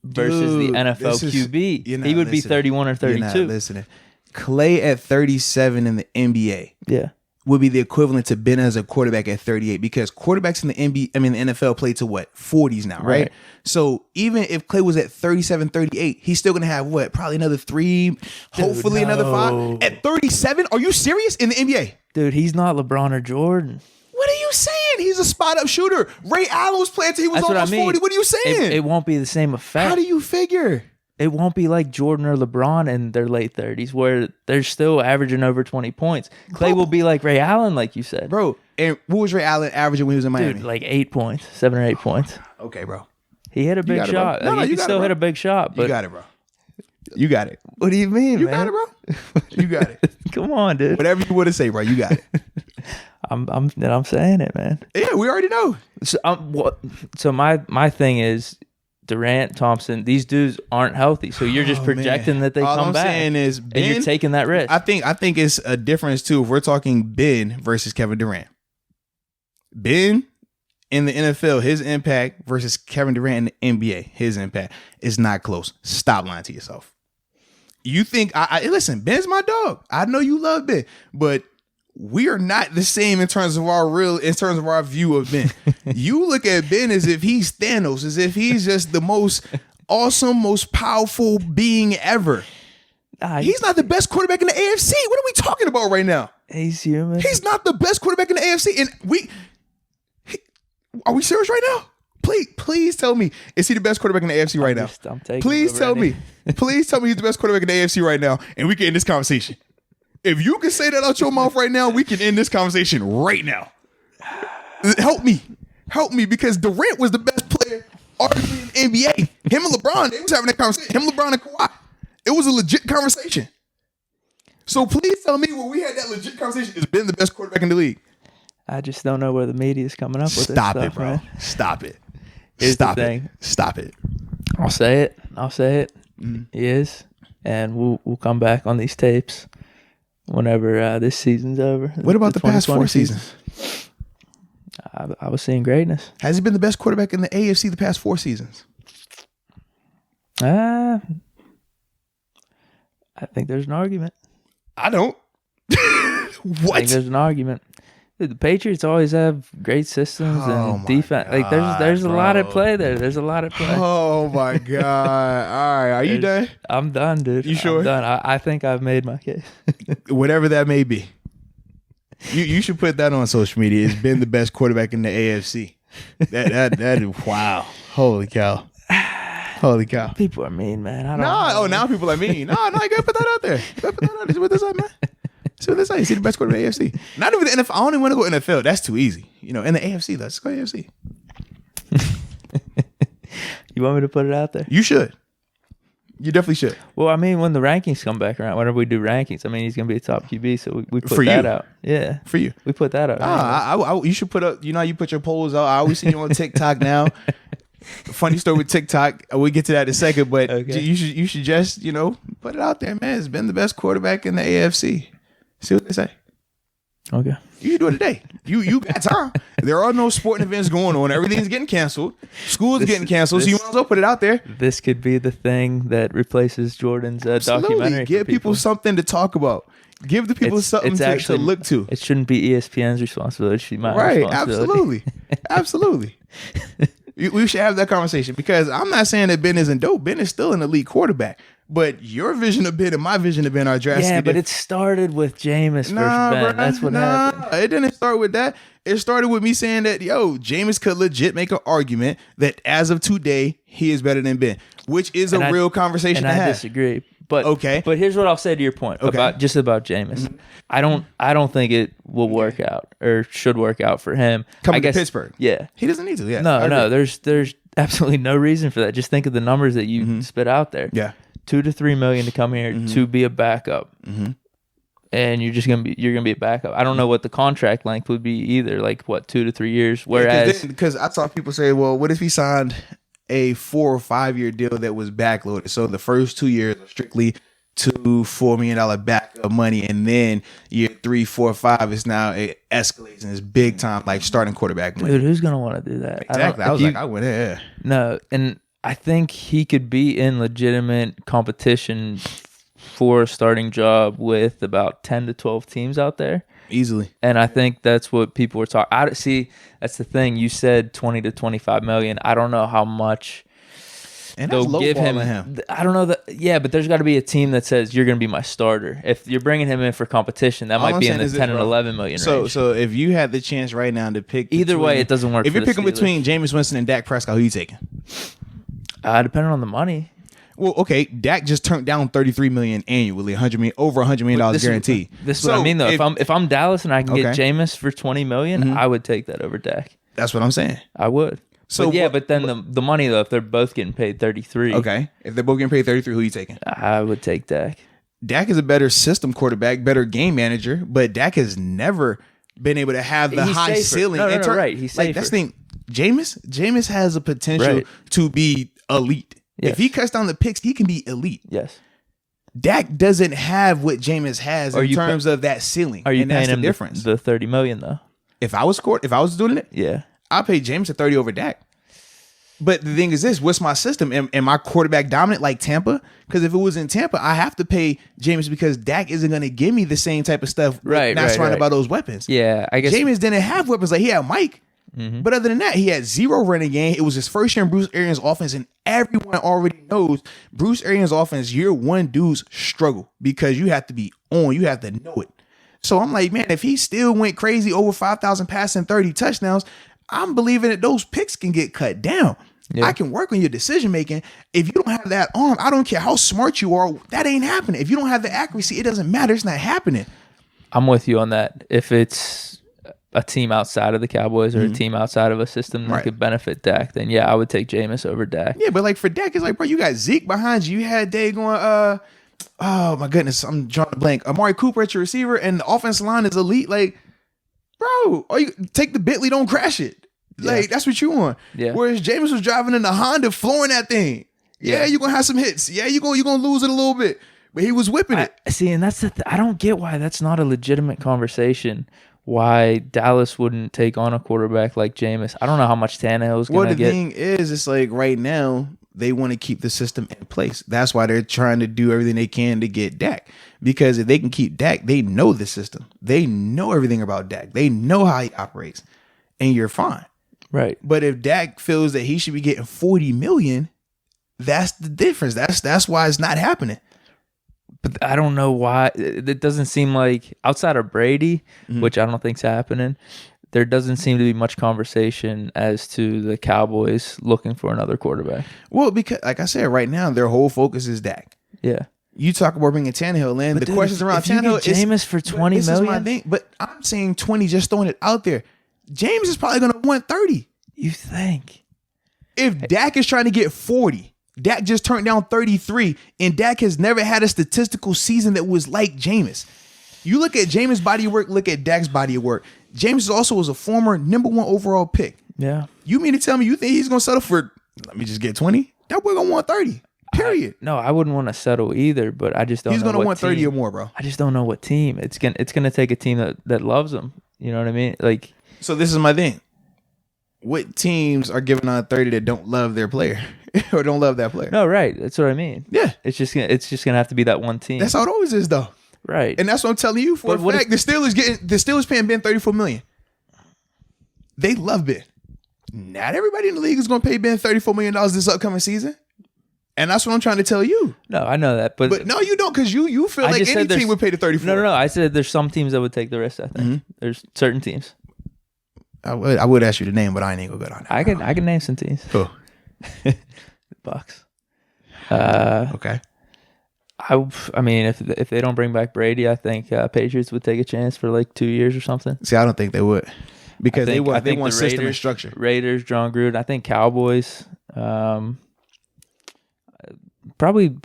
versus the NFL QB? He would be 31 or 32. You're not listening. Klay at 37 in the NBA. Yeah. Would be the equivalent to Ben as a quarterback at 38 because quarterbacks in the the NFL play to what? 40s now, right? So even if Klay was at 37, 38, he's still going to have what? Probably another 3, hopefully another 5. At 37? Are you serious in the NBA? Dude, he's not LeBron or Jordan. What are you saying? He's a spot-up shooter. Ray Allen was playing till he was almost 40. What are you saying? It won't be the same effect. How do you figure? It won't be like Jordan or LeBron in their late 30s where they're still averaging over 20 points. Klay will be like Ray Allen, like you said. Bro, and what was Ray Allen averaging when he was in Miami? Dude, like 8 points, 7 or 8 points. Okay, bro. He hit a big shot. No, he still hit a big shot. But you got it, bro. You got it. What do you mean, you man? You got it, bro. You got it. Come on, dude. Whatever you want to say, bro. You got it. I'm saying it, man. Yeah, we already know. So my thing is Durant, Thompson, these dudes aren't healthy. So you're just projecting that they come back. All I'm saying is Ben, and you're taking that risk. I think it's a difference too if we're talking Ben versus Kevin Durant. Ben in the NFL, his impact versus Kevin Durant in the NBA, his impact is not close. Stop lying to yourself. You think listen, Ben's my dog. I know you love Ben, but we are not the same in terms of our view of Ben. You look at Ben as if he's Thanos, as if he's just the most awesome, most powerful being ever. He's not the best quarterback in the AFC. What are we talking about right now? He's human. He's not the best quarterback in the AFC. And are we serious right now? Please tell me, is he the best quarterback in the AFC right now? Please tell me. Please tell me he's the best quarterback in the AFC right now, and we can end this conversation. If you can say that out your mouth right now, we can end this conversation right now. Help me, because Durant was the best player arguably in the NBA. Him and LeBron, they was having that conversation. Him, LeBron, and Kawhi. It was a legit conversation. So please tell me when we had that legit conversation, it's been the best quarterback in the league. I just don't know where the media is coming up with this stuff. Stop it, bro. Man. Stop it. Here's Stop the it. thing. Stop it. I'll say it. He is. And we'll come back on these tapes whenever this season's over. What about the past 4 seasons? I was seeing greatness. Has he been the best quarterback in the AFC the past 4 seasons? I think there's an argument. I don't. What? I think there's an argument. Dude, the Patriots always have great systems and defense. Like there's a lot at play there. There's a lot at play. Oh my God. All right. Are you done? I'm done, dude. You sure? I'm done. I think I've made my case. Whatever that may be. You should put that on social media. It's been the best quarterback in the AFC. That is wow. Holy cow. Holy cow. People are mean, man. I don't know. Now people are mean. No, you gotta put that out there. You gotta put that out there. See what this is, man. See what this is. See the best quarterback in the AFC. Not even the NFL. I don't even want to go NFL. That's too easy. In the AFC, let's go AFC. You want me to put it out there? You should. You definitely should. Well, I mean, when the rankings come back around, whenever we do rankings, I mean, he's going to be a top QB, so we put that out. Yeah. For you. We put that out. You should put up, you put your polls out. I always see you on TikTok now. Funny story with TikTok. We'll get to that in a second, but Okay. you should just, put it out there, man. It's been the best quarterback in the AFC. See what they say. Okay. You should do it today. You got time. There are no sporting events going on. Everything's getting canceled. School's getting canceled, so you might as well put it out there. This could be the thing that replaces Jordan's documentary. Give people something to talk about. Give the people something to look to. It shouldn't be ESPN's responsibility. It should be my responsibility. Absolutely. We should have that conversation because I'm not saying that Ben isn't dope. Ben is still an elite quarterback. But your vision of Ben and my vision of Ben are drastically different. different. It started with Jameis versus Ben. That's what happened. It didn't start with that. It started with me saying that, Jameis could legit make an argument that as of today, he is better than Ben, which is a real conversation to have. I disagree. But okay. But here's what I'll say to your point about Jameis. Mm-hmm. I don't think it will work out or should work out for him. Coming to Pittsburgh. Yeah. He doesn't need to. Yeah. No, there's absolutely no reason for that. Just think of the numbers that you spit out there. Yeah. $2 to $3 million to come here to be a backup, and you're gonna be a backup. I don't know what the contract length would be either. Like what, 2 to 3 years? Whereas because I saw people say, well, what if he signed a 4 or 5 year deal that was backloaded? So the first 2 years are strictly $2-4 million backup money, and then year 3, 4, 5 is now it escalates and it's big time like starting quarterback money. Dude, who's gonna want to do that? Exactly. I went there. No, and I think he could be in legitimate competition for a starting job with about 10 to 12 teams out there. Easily. And I think that's what people were talking. See, that's the thing. You said 20 to 25 million. I don't know how much and they'll give him. I don't know that. Yeah, but there's got to be a team that says you're going to be my starter. If you're bringing him in for competition, that might be in the 10 and 11 million range. So if you had the chance right now to pick, either way, it doesn't work. If you're picking between Jameis Winston and Dak Prescott, who are you taking? Depending on the money. Well, okay, Dak just turned down $33 million annually, over $100 million guaranteed. This is what I mean, though. If I'm Dallas and I can get Jameis for $20 million, I would take that over Dak. That's what I'm saying. I would. So but then the money though, if they're both getting paid 33, okay, if they're both getting paid 33, who are you taking? I would take Dak. Dak is a better system quarterback, better game manager, but Dak has never been able to have the high ceiling. No, right. He's safer. That's the thing. Jameis has a potential to be elite. Yes. If he cuts down the picks, he can be elite. Yes. Dak doesn't have what Jameis has in terms of that ceiling. Are you paying him the difference? The $30 million though? If I was doing it, yeah, I'd pay Jameis at 30 over Dak. But the thing is this: what's my system? Am I quarterback dominant like Tampa? Because if it was in Tampa, I have to pay Jameis because Dak isn't going to give me the same type of stuff. Not surrounded by those weapons. Yeah, I guess Jameis didn't have weapons like he had Mike. Mm-hmm. But other than that, he had 0 running game. It was his first year in Bruce Arians' offense, and everyone already knows Bruce Arians' offense, year one dudes struggle because you have to be on. You have to know it. So I'm like, man, if he still went crazy over 5,000 passing, 30 touchdowns, I'm believing that those picks can get cut down. Yeah. I can work on your decision making. If you don't have that arm, I don't care how smart you are. That ain't happening. If you don't have the accuracy, it doesn't matter. It's not happening. I'm with you on that. If it's a team outside of the Cowboys or a team outside of a system that could benefit Dak, then yeah, I would take Jameis over Dak. Yeah, but like for Dak, it's like, bro, you got Zeke behind you. You had Day going, oh my goodness, I'm drawing a blank. Amari Cooper at your receiver, and the offensive line is elite. Like, bro, or you take the Bentley, don't crash it. Like, that's what you want. Yeah. Whereas Jameis was driving in the Honda, flooring that thing. Yeah, you're gonna have some hits. Yeah, you're gonna lose it a little bit. But he was whipping it. See, and that's I don't get why that's not a legitimate conversation. Why Dallas wouldn't take on a quarterback like Jameis. I don't know how much Tannehill's going to get. Well, the thing is, it's like right now, they want to keep the system in place. That's why they're trying to do everything they can to get Dak. Because if they can keep Dak, they know the system. They know everything about Dak. They know how he operates. And you're fine. Right. But if Dak feels that he should be getting $40 million, that's the difference. That's why it's not happening. But I don't know why. It doesn't seem like, outside of Brady, which I don't think's happening, there doesn't seem to be much conversation as to the Cowboys looking for another quarterback. Well, because like I said, right now their whole focus is Dak. Yeah. You talk about bringing Tannehill in. But the questions around Tannehill is Jameis for $20 million. This is my thing. But I'm saying 20, just throwing it out there. James is probably going to want 30. You think? If Dak is trying to get 40. Dak just turned down 33, and Dak has never had a statistical season that was like Jameis. You look at Jameis' body of work, look at Dak's body of work. Jameis also was a former number 1 overall pick. Yeah. You mean to tell me you think he's going to settle for Let me just get 20. That boy gonna want 30. Period. No, I wouldn't want to settle either, but I just don't. He's know gonna want 30 or more, bro. I just don't know what team. It's gonna take a team that loves him. You know what I mean? Like, so this is my thing. What teams are giving out 30 that don't love their player or don't love that player? no, right. That's what I mean. Yeah, It's just gonna have to be that one team. that's how it always is, though. Right. And that's what I'm telling you for a fact. The Steelers paying Ben $34 million. They love Ben. Not everybody in the league is going to pay Ben $34 million this upcoming season. And that's what I'm trying to tell you. No, I know that, but no, you don't, because you feel like any team would pay the 34. No. I said there's some teams that would take the risk. I think there's certain teams. I would ask you the name, but I ain't gonna go down there. I can name some teams. Cool. Bucks. Okay. I mean, if they don't bring back Brady, I think Patriots would take a chance for like 2 years or something. See, I don't think they would, because they want the system and structure. Raiders, John Gruden. I think Cowboys. Probably.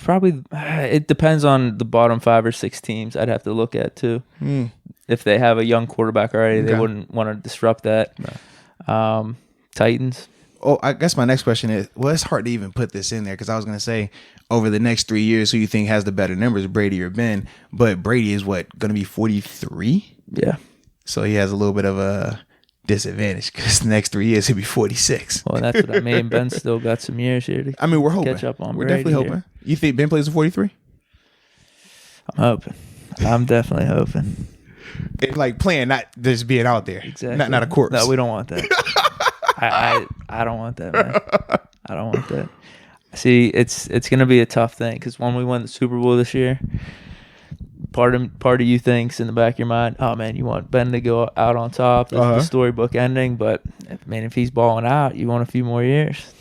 It depends on the bottom 5 or 6 teams. I'd have to look at too. If they have a young quarterback already, they wouldn't want to disrupt that. No. Titans. Oh, I guess my next question is, well, it's hard to even put this in there, because I was going to say, over the next 3 years, who you think has the better numbers, Brady or Ben? But Brady is going to be 43? Yeah. So he has a little bit of a disadvantage, because the next 3 years he'll be 46. Well, that's what I mean. Ben's still got some years here to we're hoping. catch up on We're Brady definitely hoping. You think Ben plays a 43? I'm hoping. I'm definitely hoping. It's like playing, not just being out there. Exactly. Not a corpse. No, we don't want that. I don't want that, man. I don't want that. See, it's going to be a tough thing, because when we won the Super Bowl this year, part of you thinks in the back of your mind, oh man, you want Ben to go out on top. That's the storybook ending. But if he's balling out, you want a few more years.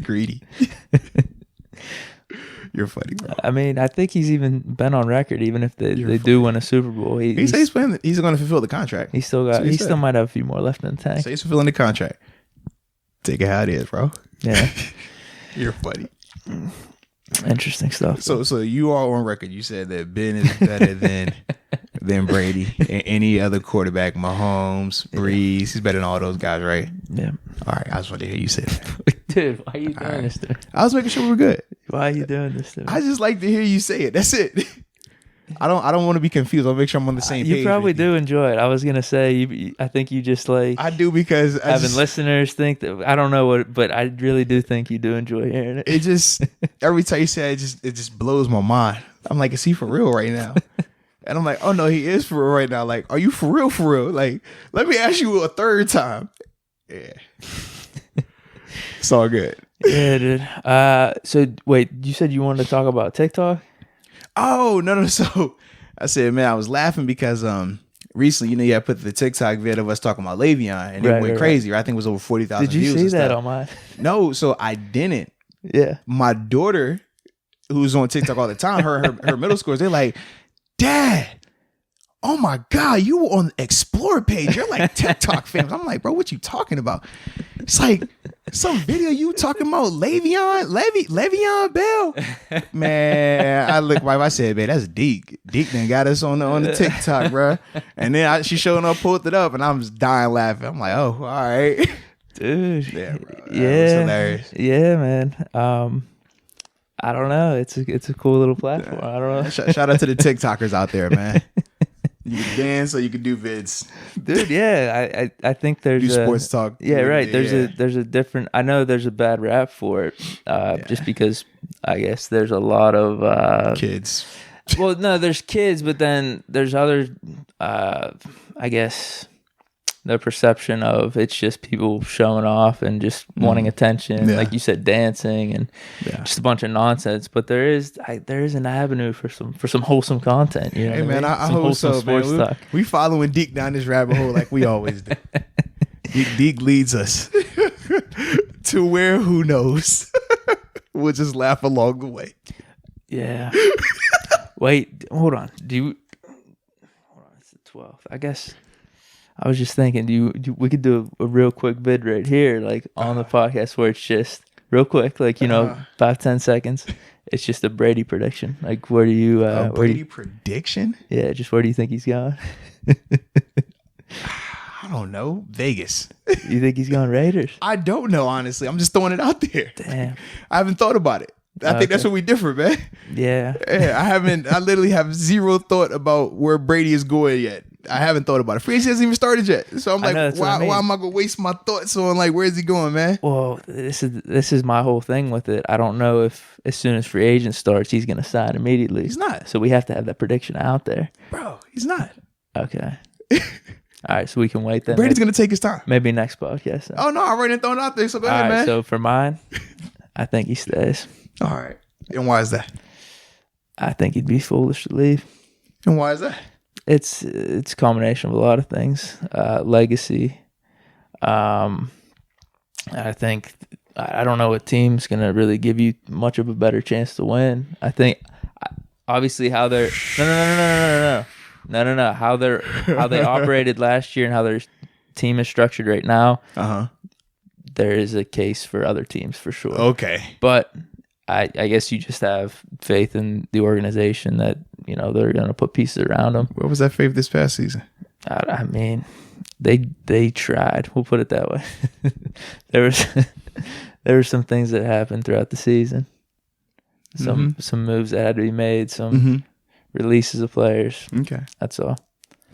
Greedy. You're funny, bro. I mean, I think he's even been on record. Even if they do win a Super Bowl, he's playing. He's going to fulfill the contract. He still might have a few more left in the tank. So he's fulfilling the contract. Take it how it is, bro. Yeah. You're funny. Interesting stuff. So you are on record. You said that Ben is better than Brady and any other quarterback. Mahomes, Breeze. He's better than all those guys, right? Yeah. All right. I just wanted to hear you say that. Dude, why are you doing this to me? I was making sure we're good. Why are you doing this to me? I just like to hear you say it. That's it. I don't want to be confused. I'll make sure I'm on the same page. You probably do enjoy it. I was gonna say, I think you just like. I do, because listeners think that, I don't know what, but I really do think you do enjoy hearing it. It just, every time you say it just blows my mind. I'm like, is he for real right now? And I'm like, oh no, he is for real right now. Like, are you for real? For real? Like, let me ask you a third time. Yeah. It's all good. Yeah, dude. So wait, you said you wanted to talk about TikTok? Oh, no. So I said, man, I was laughing because recently, you had put the TikTok video of us talking about Le'Veon, and it went crazy. Right? I think it was over 40,000 views. Did you see that on mine? No, so I didn't. Yeah. My daughter, who's on TikTok all the time, her middle schoolers, they're like, Dad, oh my God, you were on the Explore page. You're like TikTok fans. I'm like, bro, what you talking about? It's like some video you talking about Le'Veon Bell. Man, I looked right. I said, man, that's Deke. Deke done got us on the TikTok, bro. And then she showing up, pulled it up, and I'm just dying laughing. I'm like, oh, all right. Dude. Yeah, bro. Yeah. That was hilarious. Yeah, man. I don't know. It's a cool little platform. I don't know. Shout out to the TikTokers out there, man. You can dance or you can do vids. Dude, yeah. I think there's do sports talk. Yeah, right. There's a different, I know there's a bad rap for it. Just because I guess there's a lot of kids. Well, no, there's kids, but then there's other I guess the perception of it's just people showing off and just wanting attention, like you said, dancing and just a bunch of nonsense. But there is an avenue for some wholesome content. You know, hey man, I hope so, man. We following Deke down this rabbit hole like we always do. Deke leads us to where, who knows. We'll just laugh along the way. Yeah. Wait, hold on. Hold on, it's the 12th. I guess. I was just thinking, we could do a real quick bid right here, like on the podcast, where it's just real quick, like 5-10 seconds. It's just a Brady prediction. Like, where do you? Brady prediction? Yeah, just where do you think he's going? I don't know. Vegas. You think he's going Raiders? I don't know, honestly. I'm just throwing it out there. Damn. I haven't thought about it. I think that's where we differ, man. Yeah. I literally have zero thought about where Brady is going yet. I haven't thought about it. Free agency hasn't even started yet. So I'm like, why am I going to waste my thoughts on like, where's he going, man? Well, this is my whole thing with it. I don't know if as soon as free agent starts, he's going to sign immediately. He's not. So we have to have that prediction out there. Bro, he's not. Okay. All right, so we can wait then. Brady's going to take his time. Maybe next podcast. Oh, no, I already thrown it out there. So go ahead, man. So for mine, I think he stays. All right. And why is that? I think he'd be foolish to leave. And why is that? It's a combination of a lot of things. Legacy. I think I don't know what team's gonna really give you much of a better chance to win. I think obviously how they're no how they operated last year and how their team is structured right now. There is a case for other teams for sure. Okay, but I guess you just have faith in the organization that, you know, they're going to put pieces around them. What was that faith this past season? I mean, they tried. We'll put it that way. there were some things that happened throughout the season. Some moves that had to be made. Some releases of players. Okay, that's all.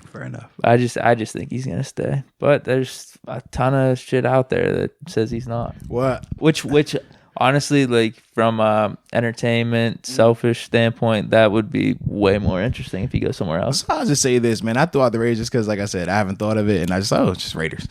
Fair enough. I just think he's gonna stay. But there's a ton of shit out there that says he's not. What? Which honestly, like from entertainment, selfish standpoint, that would be way more interesting if he goes somewhere else. So I'll just say this, man. I threw out the Raiders just because, like I said, I haven't thought of it, and I just it's just Raiders.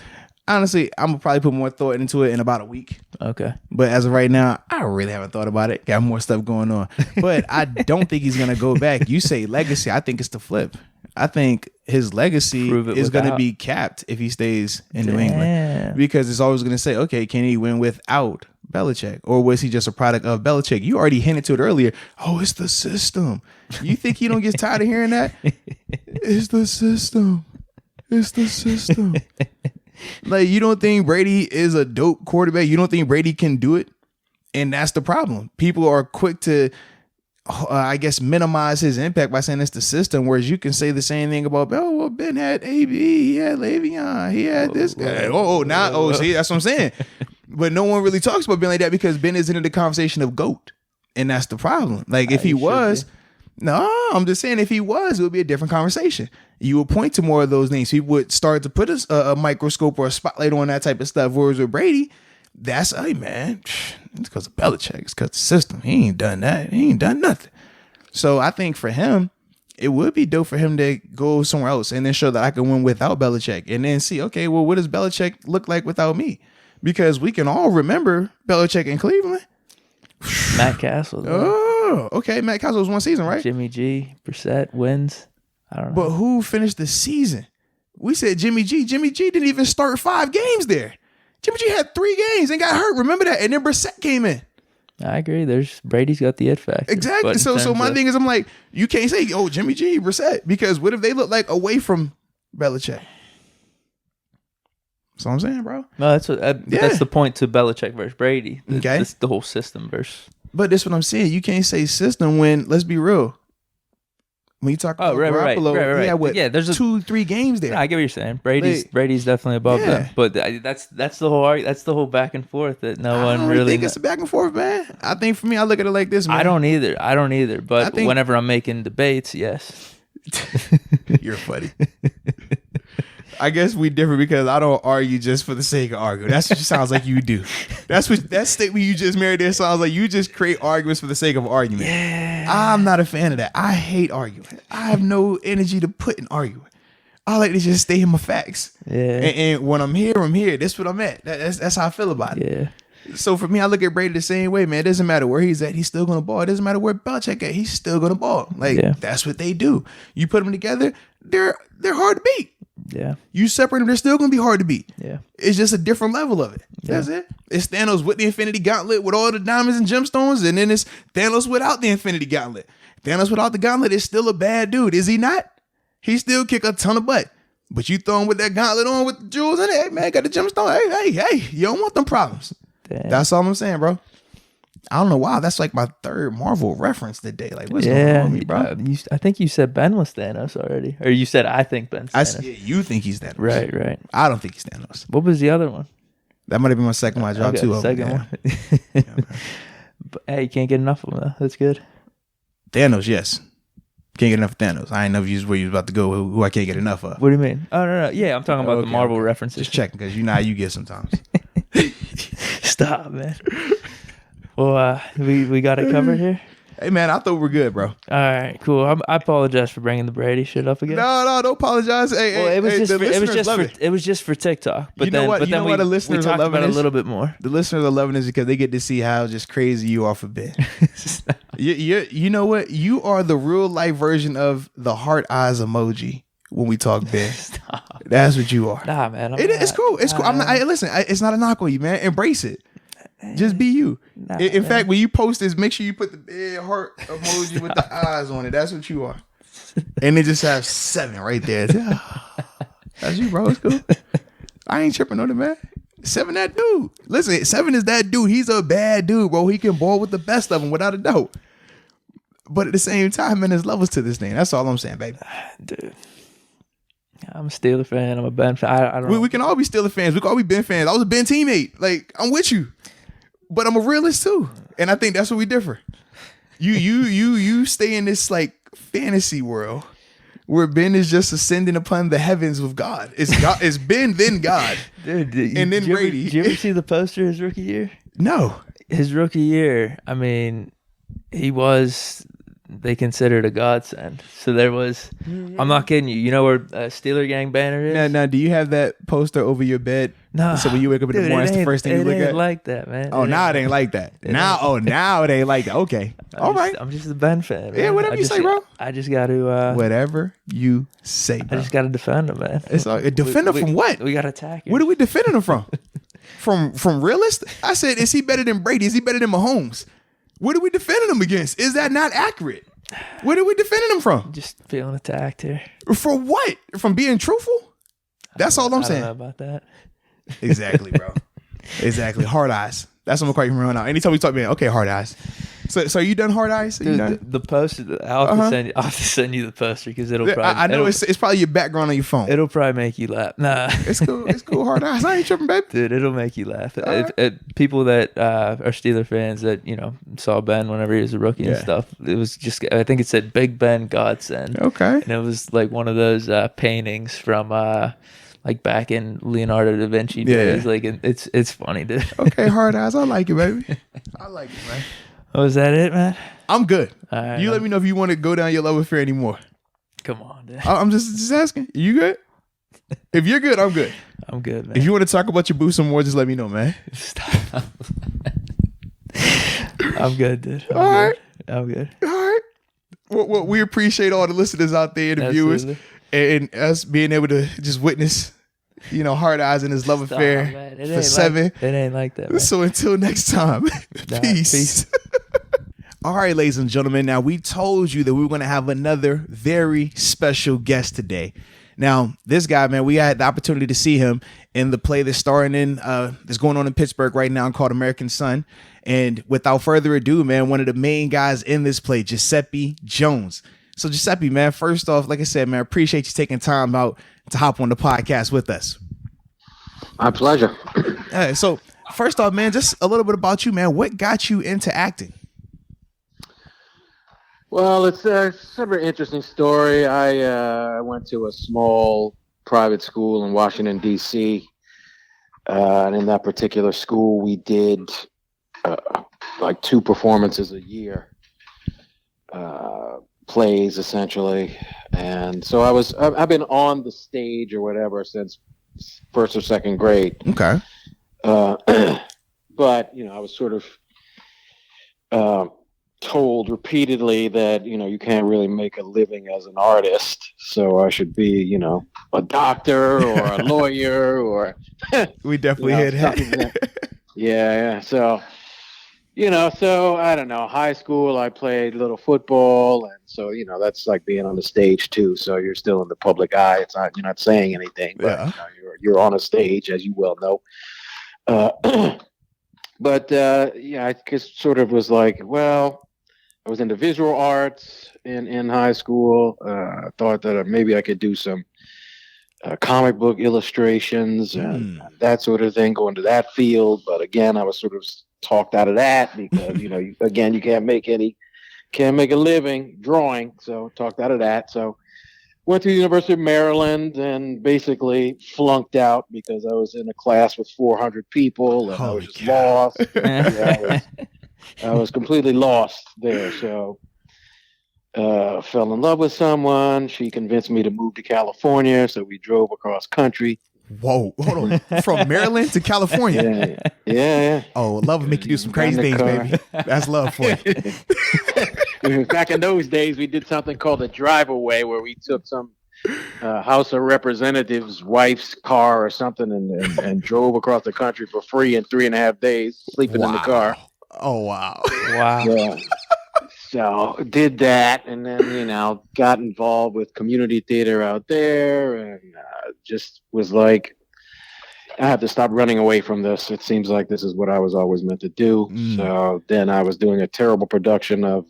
Honestly, I'm gonna probably put more thought into it in about a week. Okay. But as of right now, I really haven't thought about it. Got more stuff going on. But I don't think he's gonna go back. You say legacy, I think it's the flip. I think his legacy is going to be capped if he stays in New England, because it's always going to say, okay, can he win without Belichick, or was he just a product of Belichick? You already hinted to it earlier. Oh, it's the system. You think he don't get tired of hearing that? It's the system. It's the system. Like, you don't think Brady is a dope quarterback? You don't think Brady can do it? And that's the problem. People are quick to I guess minimize his impact by saying it's the system, whereas you can say the same thing about, oh, well, Ben had AB, he had Le'Veon, he had this guy. See, that's what I'm saying. But no one really talks about Ben like that because Ben isn't in the conversation of GOAT, and that's the problem. Like, if he was, I'm just saying, if he was, it would be a different conversation. You would point to more of those names. He would start to put a microscope or a spotlight on that type of stuff. Whereas with Brady, that's, hey, man, it's because of Belichick. It's because of the system. He ain't done that. He ain't done nothing. So I think for him, it would be dope for him to go somewhere else and then show that I can win without Belichick, and then see, okay, well, what does Belichick look like without me? Because we can all remember Belichick in Cleveland. Matt Castle. Oh, okay. Matt Castle was one season, right? Jimmy G, Brissett wins. I don't know. But who finished the season? We said Jimmy G. Jimmy G didn't even start 5 games there. Jimmy G had 3 games and got hurt. Remember that? And then Brissett came in. I agree. Brady's got the it factor. Exactly. So my thing is, I'm like, you can't say, oh, Jimmy G, Brissett, because what if they look like away from Belichick? That's what I'm saying, bro. No, that's the point to Belichick versus Brady. That's the whole system versus. But that's what I'm saying. You can't say system when, let's be real, when you talk about Garoppolo, right. he had, there's 2-3 games there. I get what you're saying. Brady's definitely above that. But that's the whole back and forth that no one really. I think it's a back and forth, man. I think for me, I look at it like this, man. I don't either. But whenever I'm making debates, yes. You're funny. I guess we differ because I don't argue just for the sake of arguing. That's what it sounds like you do. That statement you just made there sounds like you just create arguments for the sake of argument. Yeah. I'm not a fan of that. I hate arguing. I have no energy to put in arguing. I like to just stay in my facts. Yeah. And when I'm here, I'm here. That's what I'm at. That's how I feel about it. Yeah. So for me, I look at Brady the same way, man. It doesn't matter where he's at. He's still going to ball. It doesn't matter where Belichick at. He's still going to ball. That's what they do. You put them together, they're hard to beat. Yeah. You separate them, they're still going to be hard to beat. Yeah. It's just a different level of it. Yeah. That's it. It's Thanos with the Infinity Gauntlet with all the diamonds and gemstones, and then it's Thanos without the Infinity Gauntlet. Thanos without the gauntlet is still a bad dude, is he not? He still kick a ton of butt. But you throw him with that gauntlet on with the jewels in it, hey, man, got the gemstone. Hey, you don't want them problems. Damn. That's all I'm saying, bro. I don't know why. That's like my third Marvel reference today. Like, what's going on with me, bro? I think you said Ben was Thanos already. Or you said I think Ben's Thanos. You think he's Thanos. Right. I don't think he's Thanos. What was the other one? That might have been my second one I dropped too. Second one. But, hey, you can't get enough of him, though. That's good. Thanos, yes. Can't get enough of Thanos. I ain't know where you was about to go, who I can't get enough of. What do you mean? Oh, no. Yeah, I'm talking about the Marvel references. Just checking, because you know how you get sometimes. Stop, man. Well, we got it covered here. Hey, man, I thought we were good, bro. All right, cool. I apologize for bringing the Brady shit up again. No, don't apologize. It was just for TikTok. But you know what? The listeners we are talked loving about this? a little bit more. The listeners are loving this because they get to see how just crazy you are for Ben. You know what? You are the real life version of the heart eyes emoji when we talk Ben. Stop. That's what you are. Nah, man. It's cool. It's cool. Listen. It's not a knock on you, man. Embrace it. Just be you. In fact, when you post this, make sure you put the big heart emoji with the eyes on it. That's what you are. And it just has 7 right there. That's you, bro. It's cool. I ain't tripping on it, man. 7, that dude. Listen, 7 is that dude. He's a bad dude, bro. He can ball with the best of them, without a doubt. But at the same time, man, there's levels to this thing. That's all I'm saying, baby. Dude. I'm a Steeler fan. I'm a Ben fan. I don't know. We can all be Steeler fans. We can all be Ben fans. I was a Ben teammate. Like, I'm with you. But I'm a realist too. And I think that's where we differ. You stay in this like fantasy world where Ben is just ascending upon the heavens with God. It's Ben, then God. Dude, and then Brady. Did you ever see the poster his rookie year? No. His rookie year, I mean, they considered a godsend. So there was, I'm not kidding you. You know where Steeler Gang banner is? Now, do you have that poster over your bed? No. So when you wake up in the morning, that's the first thing you look at? It ain't like that, man. Oh, now it ain't like that. Now it ain't like that. Okay. All right. I'm just a Ben fan, man. Yeah, whatever you say, bro. I just got to... whatever you say, bro. I just got to defend him, man. It's like, defend him from what? We got to attack him. What are we defending him from? From realist? I said, is he better than Brady? Is he better than Mahomes? What are we defending him against? Is that not accurate? What are we defending him from? Just feeling attacked here. For what? From being truthful? That's all I'm saying. I don't know about that. Exactly, bro. Exactly. Hard eyes. That's what I'm calling from right now. Anytime we talk about, okay, hard eyes. So you done hard eyes? Dude, the poster. I'll have to send you the poster because it'll probably. I know it's probably your background on your phone. It'll probably make you laugh. Nah, it's cool. It's cool. Hard eyes. I ain't tripping, baby. Dude, it'll make you laugh. People that are Steeler fans that saw Ben whenever he was a rookie and stuff. It was just. I think it said Big Ben Godsend. Okay. And it was like one of those paintings from. Like back in Leonardo da Vinci days. Like it's funny, dude. Okay, hard eyes. I like it, baby. I like it, man. Oh, is that it, man? I'm good. All right, you let me know if you want to go down your love affair anymore. Come on, dude. I'm just asking. You good? If you're good, I'm good. I'm good, man. If you want to talk about your boost some more, just let me know, man. Stop. I'm good, dude. I'm good. All right. Well, we appreciate all the listeners out there, the viewers, and us being able to just witness, hard eyes in his love affair for 7. It ain't like that, man. So until next time, peace. All right, ladies and gentlemen. Now, we told you that we were going to have another very special guest today. Now, this guy, man, we had the opportunity to see him in the play that's that's going on in Pittsburgh right now called American Son. And without further ado, man, one of the main guys in this play, Guiesseppe Jones. So, Guiesseppe, man, first off, like I said, man, I appreciate you taking time out to hop on the podcast with us. My pleasure. So, first off, man, just a little bit about you, man. What got you into acting? Well, it's a sort of an interesting story. I went to a small private school in Washington, D.C., and in that particular school, we did like 2 performances a year, plays essentially. And so I've been on the stage or whatever since 1st or 2nd grade. Okay. But, I was sort of told repeatedly that, you can't really make a living as an artist. So I should be, a doctor or a lawyer or. We definitely hit that. Yeah. So, so I don't know, high school, I played little football. And so, that's like being on the stage too. So you're still in the public eye. It's not, you're not saying anything, but you're on a stage, as you well know. But yeah, I just sort of was like, well, I was into visual arts in high school. I thought that maybe I could do some comic book illustrations and that sort of thing, go into that field. But again, I was sort of talked out of that because again, you can't make a living drawing, so talked out of that. So went to the University of Maryland and basically flunked out because I was in a class with 400 people and I was just lost. I was completely lost there. So fell in love with someone. She convinced me to move to California, so we drove across country. Whoa, hold on. From Maryland to California. Yeah. Oh, love will make you do some crazy things, baby. That's love for you. Back in those days, we did something called a drive-away, where we took some House of Representatives' wife's car or something and drove across the country for free in 3.5 days, sleeping in the car. Oh, wow. Yeah. So did that, and then got involved with community theater out there, and just was like, I have to stop running away from this. It seems like this is what I was always meant to do. So then I was doing a terrible production of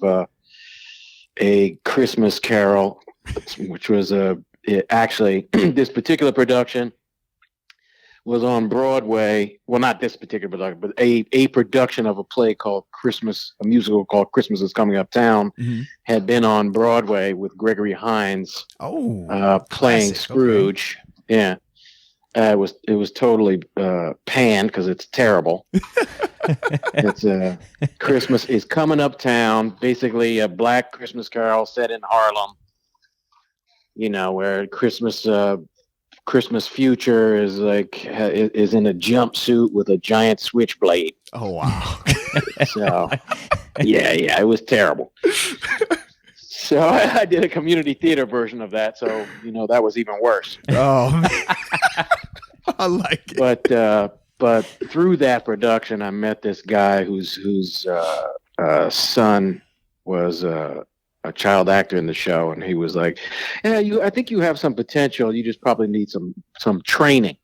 a Christmas Carol, which was actually this particular production was on Broadway. Well, not this particular production, but a production of a play called Christmas, a musical called Christmas is Coming Uptown, had been on Broadway with Gregory Hines playing Scrooge. Okay. Yeah. It was totally panned because it's terrible. It's Christmas is Coming Uptown, basically a black Christmas Carol set in Harlem, where Christmas future is is in a jumpsuit with a giant switchblade. Oh wow. So yeah, it was terrible. So I did a community theater version of that, so that was even worse. Oh man. I like it. But through that production, I met this guy whose son was a child actor in the show, and he was like, "Yeah, I think you have some potential. You just probably need some training."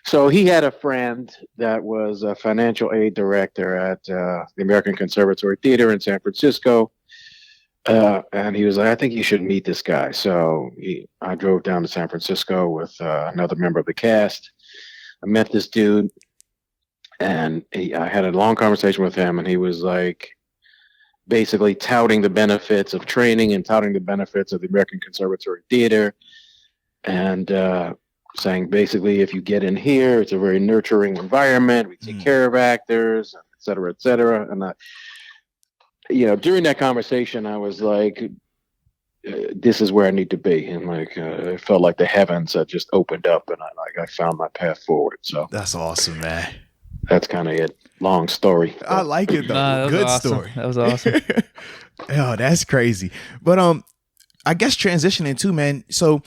So he had a friend that was a financial aid director at the American Conservatory Theater in San Francisco, and he was like, "I think you should meet this guy." So I drove down to San Francisco with another member of the cast. I met this dude, and I had a long conversation with him, and he was like, basically touting the benefits of training and touting the benefits of the American Conservatory Theater, and saying basically, if you get in here, it's a very nurturing environment. We take care of actors, et cetera, et cetera. And during that conversation, I was like, this is where I need to be. And I felt like the heavens had just opened up, and I found my path forward. So that's awesome, man. That's kind of it. Long story. I like it though. Good awesome. story. That was awesome. Oh, that's crazy. But I guess transitioning too, man. So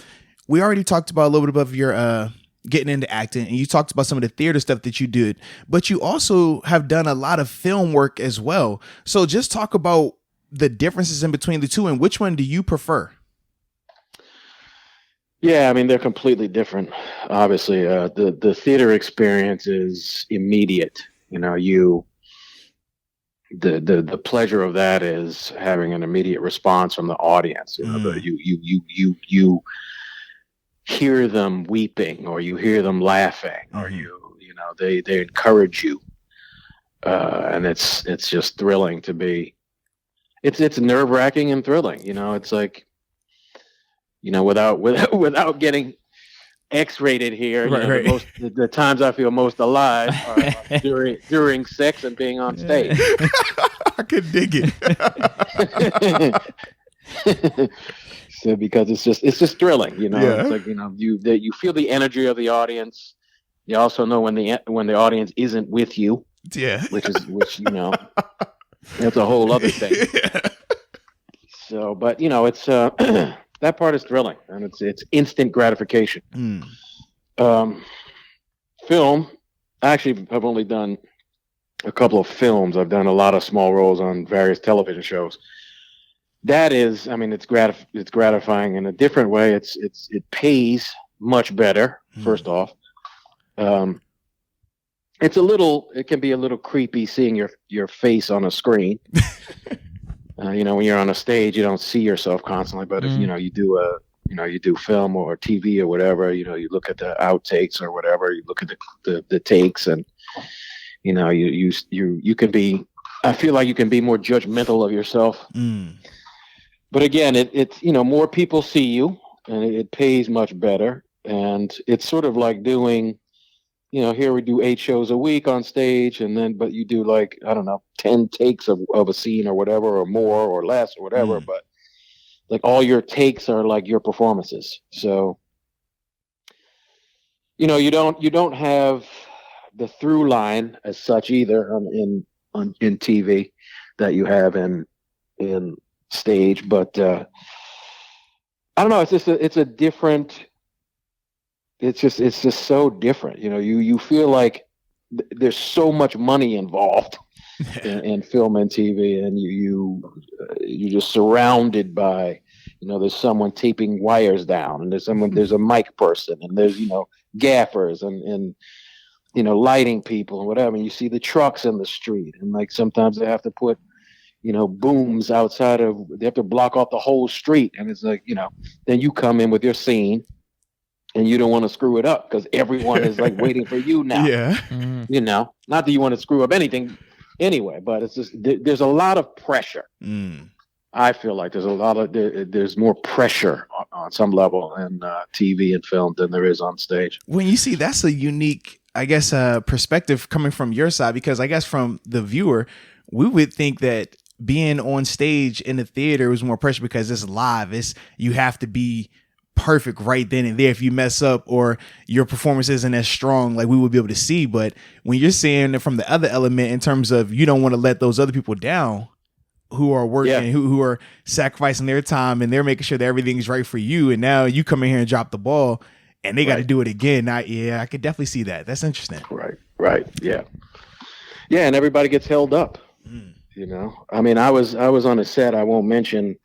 we already talked about a little bit of your getting into acting, and you talked about some of the theater stuff that you did, but you also have done a lot of film work as well. So just talk about the differences in between the two, and which one do you prefer? Yeah, I mean, they're completely different. Obviously, the theater experience is immediate. The pleasure of that is having an immediate response from the audience. You hear them weeping, or you hear them laughing, or they encourage you, and it's just thrilling to be. It's nerve-wracking and thrilling. It's like, without getting X-rated here, right. The times I feel most alive are during sex and being on stage. I could dig it. So because it's just thrilling, It's like you feel the energy of the audience. You also know when the audience isn't with you. Yeah, which that's a whole other thing. Yeah. So, but it's that part is thrilling, and it's instant gratification. Film, actually, I've only done a couple of films. I've done a lot of small roles on various television shows. That is, I mean, it's gratifying in a different way. It pays much better. First off, it can be a little creepy seeing your face on a screen. When you're on a stage, you don't see yourself constantly, but if you do film or TV or whatever, you look at the outtakes or whatever, you look at the takes, and you can be, I feel like you can be more judgmental of yourself. But again, it's more people see you, and it pays much better, and it's sort of like doing, here we do 8 shows a week on stage, but you do, like, I don't know, 10 takes of a scene or whatever, or more or less or whatever, but like all your takes are like your performances. So, you don't have the through line as such either in TV that you have in stage, but I don't know, it's a different, it's just so different. You feel like there's so much money involved in film and TV, and you're just surrounded by, there's someone taping wires down, and there's a mic person, and there's, gaffers and lighting people and whatever. And you see the trucks in the street, and like sometimes they have to put, booms outside they have to block off the whole street. And it's like, then you come in with your scene, and you don't want to screw it up because everyone is like waiting for you now. Yeah. Not that you want to screw up anything anyway, but it's just, there's a lot of pressure. I feel like there's more pressure on some level in TV and film than there is on stage. When you see, that's a unique, I guess, perspective coming from your side, because I guess from the viewer, we would think that being on stage in the theater was more pressure because it's live. You have to be perfect right then and there. If you mess up or your performance isn't as strong, like we would be able to see. But when you're seeing it from the other element, in terms of you don't want to let those other people down who are working, who are sacrificing their time, and they're making sure that everything's right for you, and now you come in here and drop the ball and they got to do it again. I could definitely see that. That's interesting. Right. Yeah, and everybody gets held up. I mean, I was on a set, I won't mention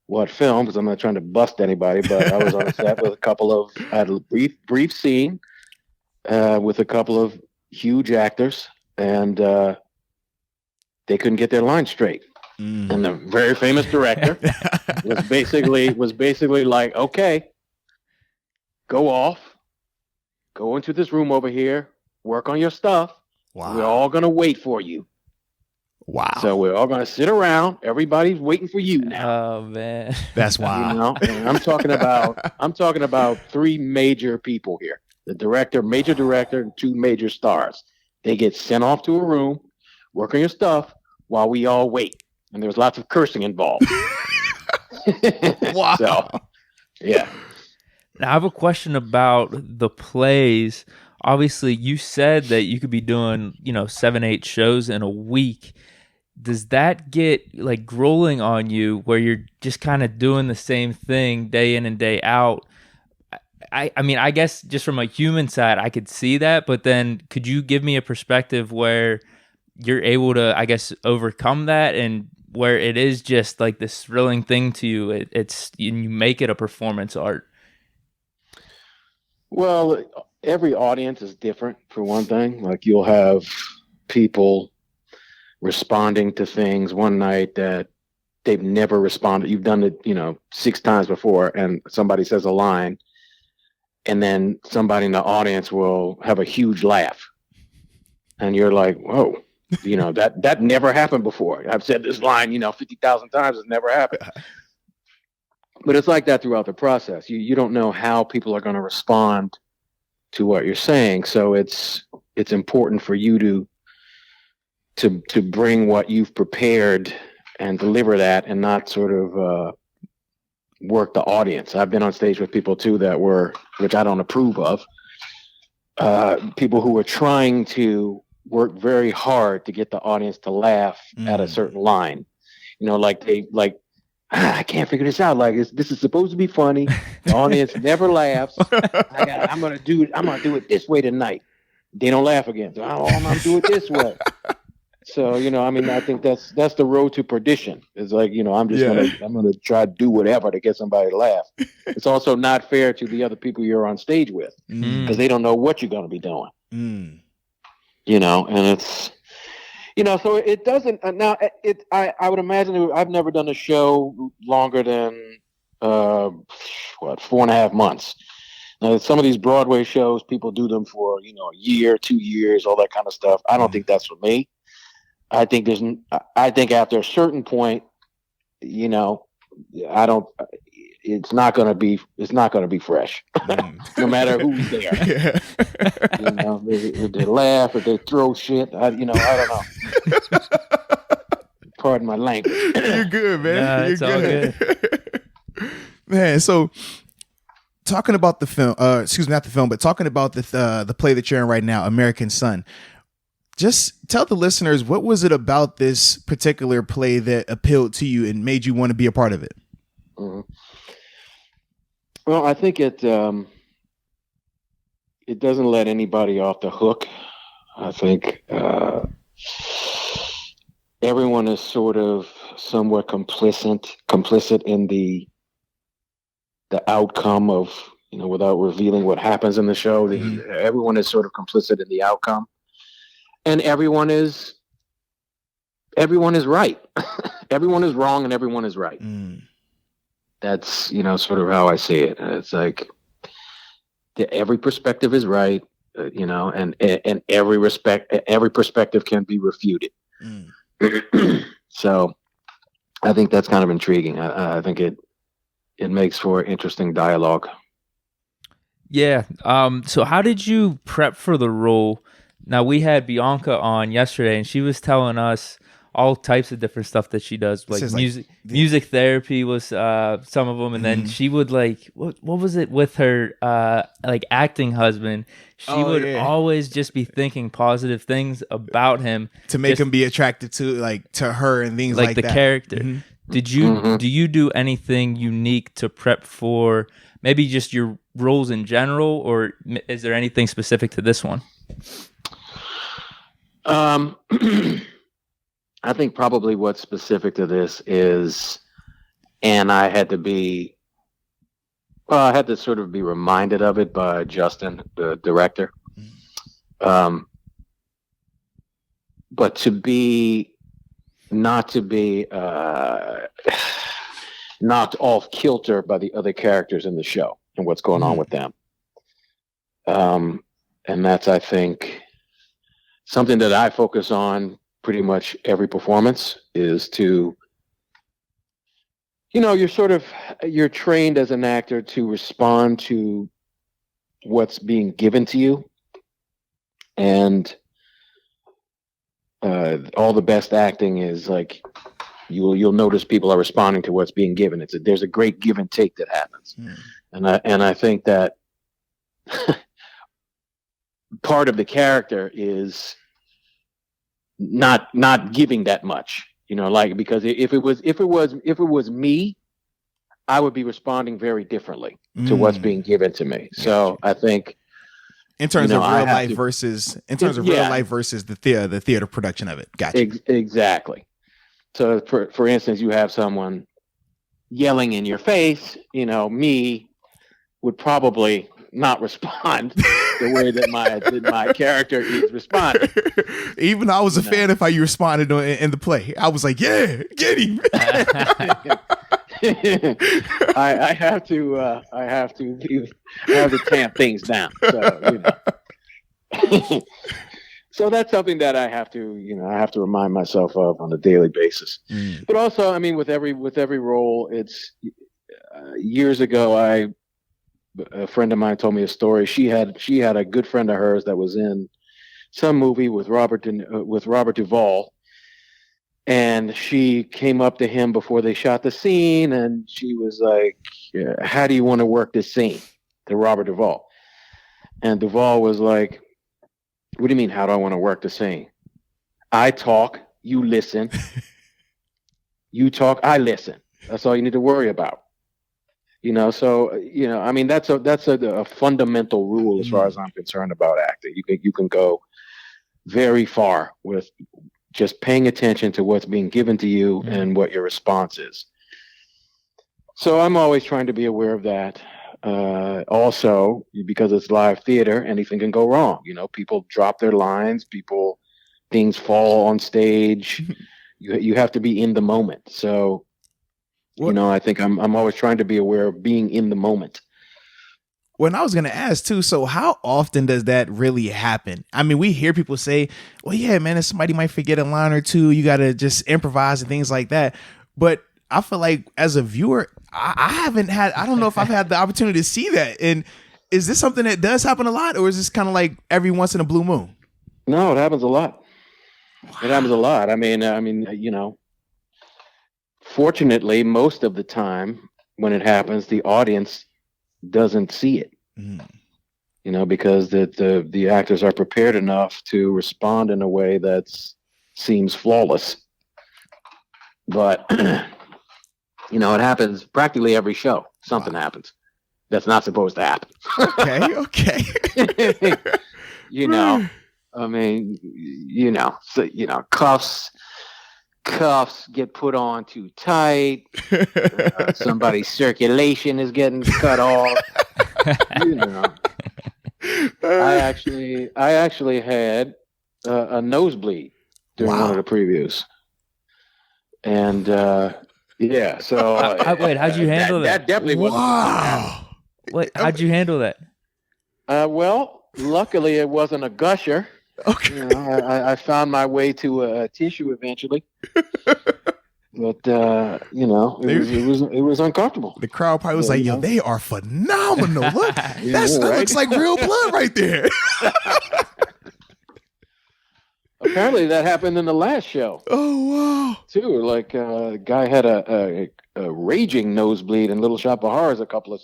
what film because I'm not trying to bust anybody, but I was on a set with I had a brief scene with a couple of huge actors, and they couldn't get their lines straight. And the very famous director was basically like, okay, go into this room over here, work on your stuff. Wow. We're all going to wait for you. Wow. So we're all going to sit around. Everybody's waiting for you now. Oh man. That's wild. And I'm talking about 3 major people here. The major director, and 2 major stars. They get sent off to a room, work on your stuff while we all wait. And there's lots of cursing involved. Wow. So, yeah. Now I have a question about the plays. Obviously, you said that you could be doing, 7-8 shows in a week. Does that get like grueling on you where you're just kind of doing the same thing day in and day out? I mean, I guess just from a human side, I could see that, but then could you give me a perspective where you're able to, I guess, overcome that, and where it is just like this thrilling thing to you? It's you make it a performance art. Well, every audience is different, for one thing. Like, you'll have people responding to things one night that they've never responded. You've done it, 6 times before, and somebody says a line, and then somebody in the audience will have a huge laugh. And you're like, whoa, that never happened before. I've said this line, 50,000 times. It's never happened. But it's like that throughout the process. You don't know how people are going to respond to what you're saying. So it's important for you to bring what you've prepared and deliver that, and not sort of work the audience. I've been on stage with people too which I don't approve of, people who were trying to work very hard to get the audience to laugh at a certain line. I can't figure this out. Like, this is supposed to be funny. The audience never laughs. I'm gonna do it this way tonight. They don't laugh again. So I'm gonna do it this way. So I think that's the road to perdition. It's like, I'm gonna try to do whatever to get somebody to laugh. It's also not fair to the other people you're on stage with, because they don't know what you're gonna be doing. and it's, so it doesn't now. I would imagine I've never done a show longer than 4.5 months. Now, some of these Broadway shows, people do them for a year, 2 years, all that kind of stuff. I don't think that's for me. I think after a certain point, I don't. It's not going to be fresh, no matter who's there. Yeah. If they laugh, if they throw shit, I don't know. Pardon my language. You're good, man. Nah, You're it's all good. Man, so talking about the film, excuse me, not the film, but talking about the play that you're in right now, American Son. Just tell the listeners, what was it about this particular play that appealed to you and made you want to be a part of it? Mm-hmm. Well, I think it doesn't let anybody off the hook. I think everyone is sort of somewhat complicit in the outcome of, without revealing what happens in the show. Everyone is sort of complicit in the outcome, and everyone is right. Everyone is wrong, and everyone is right. That's, sort of how I see it. It's like every perspective is right, and every perspective can be refuted. So I think that's kind of intriguing. I think it makes for interesting dialogue. Yeah. So how did you prep for the role? Now, we had Bianca on yesterday, and she was telling us all types of different stuff that she does, like music therapy was some of them, and then she would what was it with her acting husband? She would always just be thinking positive things about him to make him be attracted to her and things like the that. Character. Mm-hmm. Do you do anything unique to prep for maybe just your roles in general, or is there anything specific to this one? I think probably what's specific to this is, and I had to sort of be reminded of it by Justin, the director. But not to be knocked off kilter by the other characters in the show and what's going on with them. And that's, I think, something that I focus on pretty much every performance, is to, you're trained as an actor to respond to what's being given to you. And all the best acting is you'll notice people are responding to what's being given. There's a great give and take that happens. And I think that part of the character is not giving that much, because if it was me, I would be responding very differently to what's being given to me. So I think in terms of real life versus the theater production of it. Gotcha. Exactly. So for instance, you have someone yelling in your face, me would probably not respond the way that my character is responding. Even I was a fan of how you responded in the play. I was like, yeah, get him. I have to tamp things down. So, so that's something that I have to remind myself of on a daily basis. But also, I mean, with every role, it's years ago, a friend of mine told me a story. She had a good friend of hers that was in some movie with Robert Duvall, and she came up to him before they shot the scene, and she was like, "How do you want to work this scene?" to Robert Duvall, and Duvall was like, "What do you mean? How do I want to work the scene? I talk, you listen. You talk, I listen. That's all you need to worry about." So I mean, that's a fundamental rule as far as I'm concerned about acting. You can go very far with just paying attention to what's being given to you and what your response is. So I'm always trying to be aware of that. also, because it's live theater, anything can go wrong. People drop their lines, things fall on stage. You have to be in the moment. So, I think I'm always trying to be aware of being in the moment. Well, and I was going to ask too, so how often does that really happen? I mean, we hear people say, well, yeah, man, if somebody might forget a line or two, you got to just improvise and things like that. But I feel like as a viewer, I don't know if I've had the opportunity to see that. And is this something that does happen a lot, or is this kind of like every once in a blue moon? No, it happens a lot. Wow. It happens a lot. I mean, fortunately, most of the time when it happens, the audience doesn't see it, because the actors are prepared enough to respond in a way that seems flawless. But it happens practically every show. Something happens that's not supposed to happen. Okay. I mean, cuffs get put on too tight. Somebody's circulation is getting cut off. I actually had a nosebleed during one of the previews, and so wait, how'd you handle that? That definitely wasn't. Wow. Wait, how'd you handle that? Well, luckily it wasn't a gusher. Okay. I found my way to a tissue eventually, but it was uncomfortable. The crowd probably was like, "Yo, they are phenomenal! Look, that looks like real blood right there." Apparently, that happened in the last show. Oh wow! Too, like a guy had a raging nosebleed in Little Shop of Horrors. A couple of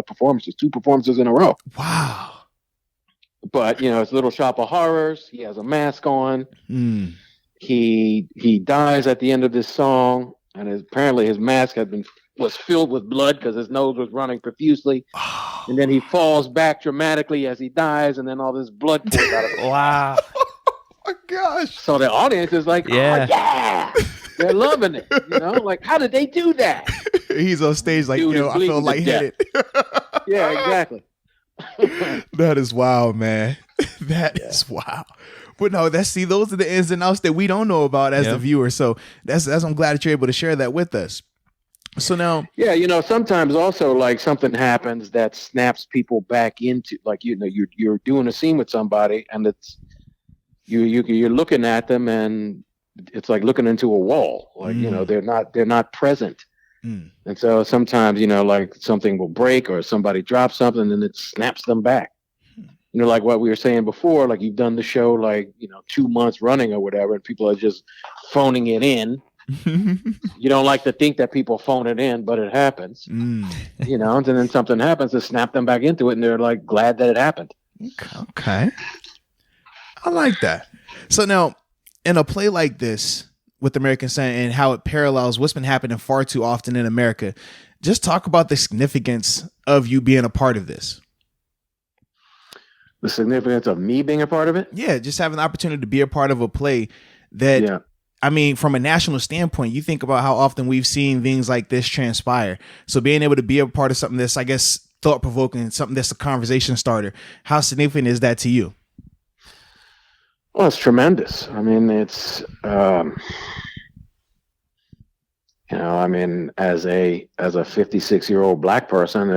performances, 2 performances in a row. Wow. But it's Little Shop of Horrors. He has a mask on. He dies at the end of this song, and apparently his mask was filled with blood because his nose was running profusely. And then he falls back dramatically as he dies, and then all this blood pours out of him. Wow! Oh my gosh! So the audience is like, yeah. "Oh yeah!" They're loving it. Like, how did they do that? He's on stage like, "Yo, I feel lightheaded." Yeah, exactly. That is wild, man. That is wild. But no, those are the ins and outs that we don't know about as the viewer. So that's I'm glad that you're able to share that with us. So now, sometimes also like something happens that snaps people back into, like, you're doing a scene with somebody, and it's you're looking at them, and it's like looking into a wall. Like they're not present. And so sometimes, like something will break or somebody drops something and it snaps them back. Like what we were saying before, like you've done the show, like, 2 months running or whatever, and people are just phoning it in. You don't like to think that people phone it in, but it happens, and then something happens to snap them back into it. And they're like glad that it happened. Okay. I like that. So now in a play like this, with American Son and how it parallels what's been happening far too often in America, just talk about the significance of you being a part of this. The significance of me being a part of it? Yeah, just having the opportunity to be a part of a play that, I mean, from a national standpoint, you think about how often we've seen things like this transpire. So being able to be a part of something that's, I guess, thought-provoking, something that's a conversation starter, how significant is that to you? Well, it's tremendous. I mean, it's, as a 56-year-old Black person,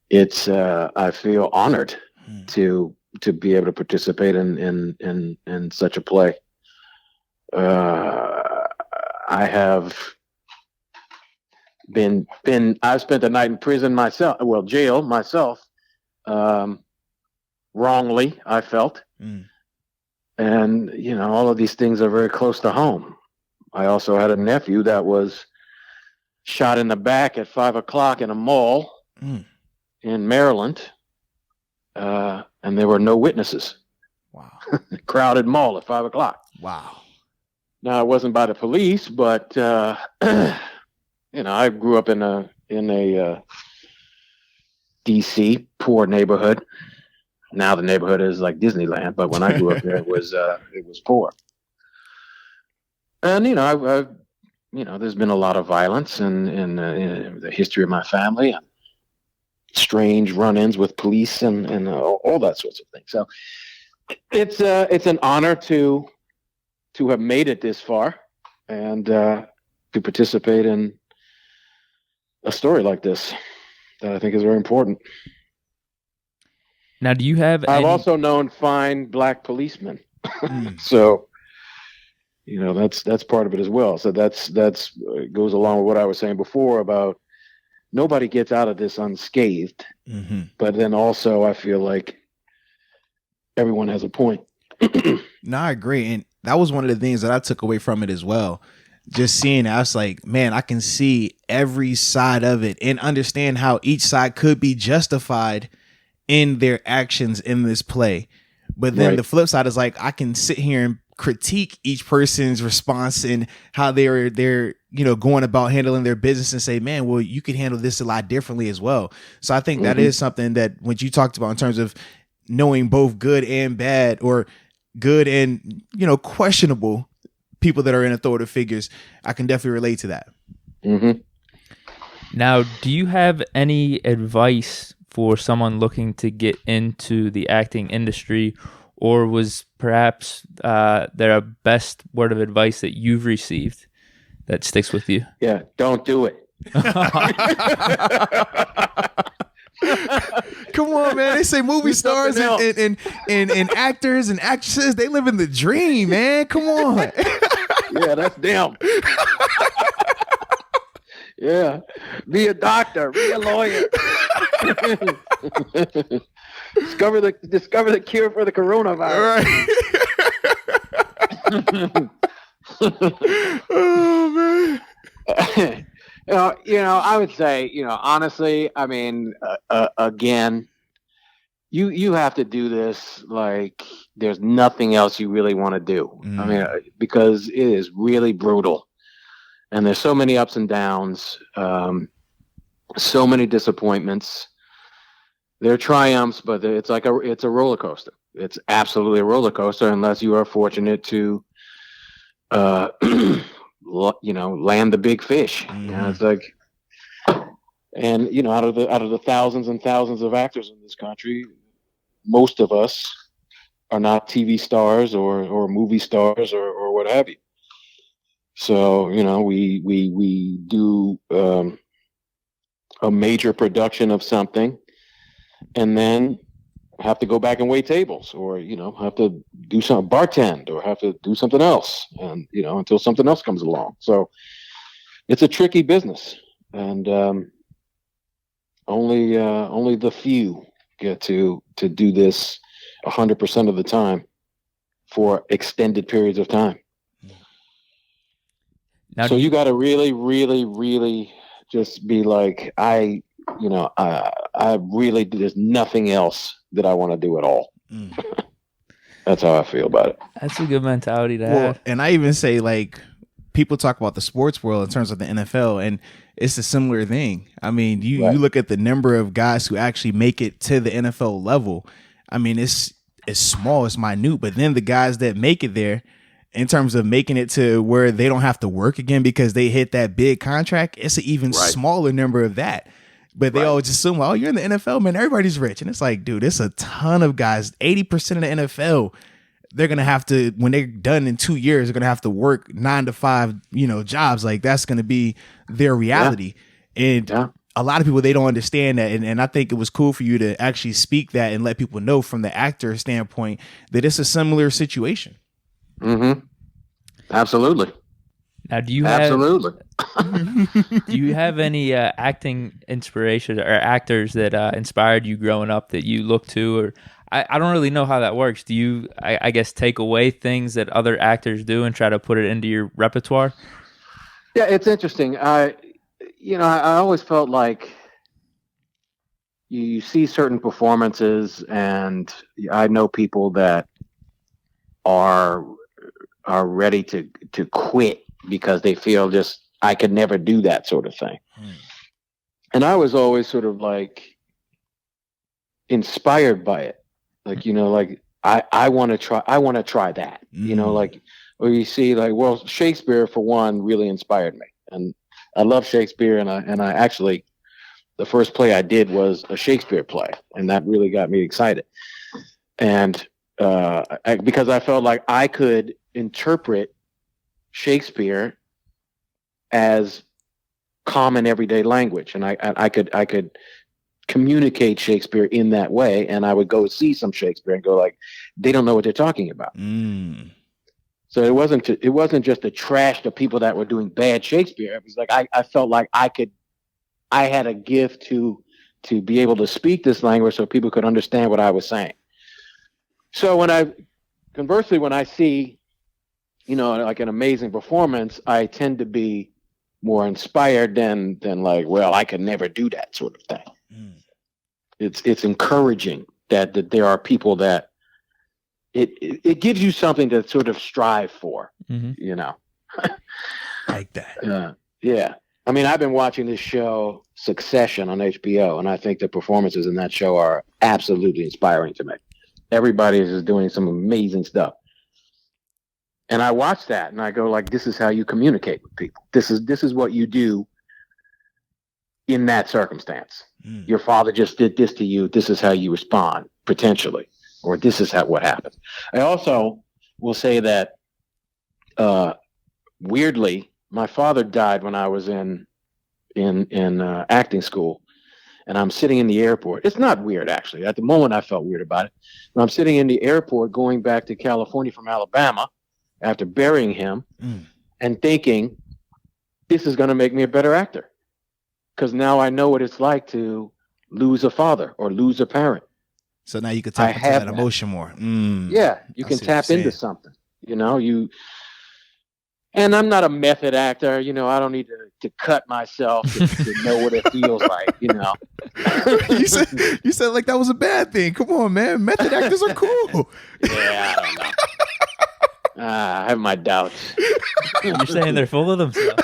it's I feel honored to be able to participate in such a play. I have I've spent the night in prison myself, jail myself. Wrongly, I felt. And, all of these things are very close to home. I also had a nephew that was shot in the back at 5:00 in a mall in Maryland. And there were no witnesses. Wow. Crowded mall at 5:00. Wow. Now, it wasn't by the police, but, I grew up in a DC poor neighborhood. Now the neighborhood is like Disneyland, but when I grew up there, it was poor. And I've there's been a lot of violence in the history of my family, and strange run-ins with police and all that sorts of things. So it's an honor to have made it this far and to participate in a story like this that I think is very important. Now, do you have? I've also known fine black policemen, so that's part of it as well. So that's goes along with what I was saying before about nobody gets out of this unscathed. Mm-hmm. But then also, I feel like everyone has a point. No, I agree, and that was one of the things that I took away from it as well. Just seeing it, I was like, man, I can see every side of it and understand how each side could be justified in their actions in this play. But then the flip side is like, I can sit here and critique each person's response and how they're going about handling their business and say, man, well, you could handle this a lot differently as well. So I think that is something that when you talked about in terms of knowing both good and bad, or good and, questionable people that are in authoritative figures, I can definitely relate to that. Mm-hmm. Now, do you have any advice for someone looking to get into the acting industry, or was perhaps there a best word of advice that you've received that sticks with you? Yeah, don't do it. Come on, man. They say movie stars and actors and actresses, they live in the dream, man. Come on. Yeah, that's them. Yeah. Be a doctor. Be a lawyer. Discover the cure for the coronavirus. Right. Oh, man. I would say, honestly, I mean, again, you have to do this like there's nothing else you really want to do. I mean, because it is really brutal, and there's so many ups and downs, so many disappointments. There are triumphs, but it's a roller coaster. It's absolutely a roller coaster unless you are fortunate to, land the big fish. It's like, and out of the thousands and thousands of actors in this country, most of us are not TV stars or movie stars or what have you. So we do a major production of something, and then have to go back and wait tables, or have to do some bartend, or have to do something else, and until something else comes along. So it's a tricky business, and only the few get to do this 100% of the time for extended periods of time. Now, so you got to really, really, really just be like, I really, there's nothing else that I want to do at all. That's how I feel about it. That's a good mentality to have. And I even say, like, people talk about the sports world in terms of the NFL, and it's a similar thing. I mean, you look at the number of guys who actually make it to the NFL level. I mean, it's small, it's minute, but then the guys that make it there, in terms of making it to where they don't have to work again because they hit that big contract, it's an even smaller number of that. But they always assume, oh, you're in the NFL, man, everybody's rich. And it's like, dude, it's a ton of guys. 80% of the NFL, they're going to have to, when they're done in 2 years, they're going to have to work 9 to 5, jobs. Like, that's going to be their reality. Yeah. And a lot of people, they don't understand that. And I think it was cool for you to actually speak that and let people know from the actor standpoint that it's a similar situation. Mm-hmm. Absolutely. Now, do you have any acting inspiration or actors that inspired you growing up that you look to? Or I don't really know how that works. Do you, I guess, take away things that other actors do and try to put it into your repertoire? Yeah, it's interesting. I always felt like you see certain performances, and I know people that are ready to quit because they feel just, I could never do that sort of thing. And I was always sort of like inspired by it. Like, I want to try that, like, where you see like, well, Shakespeare for one really inspired me, and I love Shakespeare, and I actually, the first play I did was a Shakespeare play, and that really got me excited, and because I felt like I could interpret Shakespeare as common everyday language, and I could communicate Shakespeare in that way, and I would go see some Shakespeare and go like, they don't know what they're talking about. So it wasn't just a trash to people that were doing bad Shakespeare. It was like I felt like I had a gift to be able to speak this language so people could understand what I was saying. So conversely, when I see, like an amazing performance, I tend to be more inspired than like, well, I could never do that sort of thing. It's encouraging that there are people that it gives you something to sort of strive for, Like that. Yeah. I mean, I've been watching this show Succession on HBO, and I think the performances in that show are absolutely inspiring to me. Everybody is just doing some amazing stuff. And I watch that and I go like, this is how you communicate with people. This is what you do in that circumstance. Your father just did this to you. This is how you respond, potentially, or this is what happens. I also will say that, weirdly, my father died when I was in acting school, and I'm sitting in the airport. It's not weird, actually. At the moment, I felt weird about it. But I'm sitting in the airport going back to California from Alabama after burying him and thinking, this is going to make me a better actor. Because now I know what it's like to lose a father or lose a parent. So now you can tap into that emotion more. Yeah, you can tap into something. And I'm not a method actor. I don't need to cut myself to know what it feels like. You said like that was a bad thing. Come on, man. Method actors are cool. Yeah, I don't know. I have my doubts. You're saying they're full of themselves.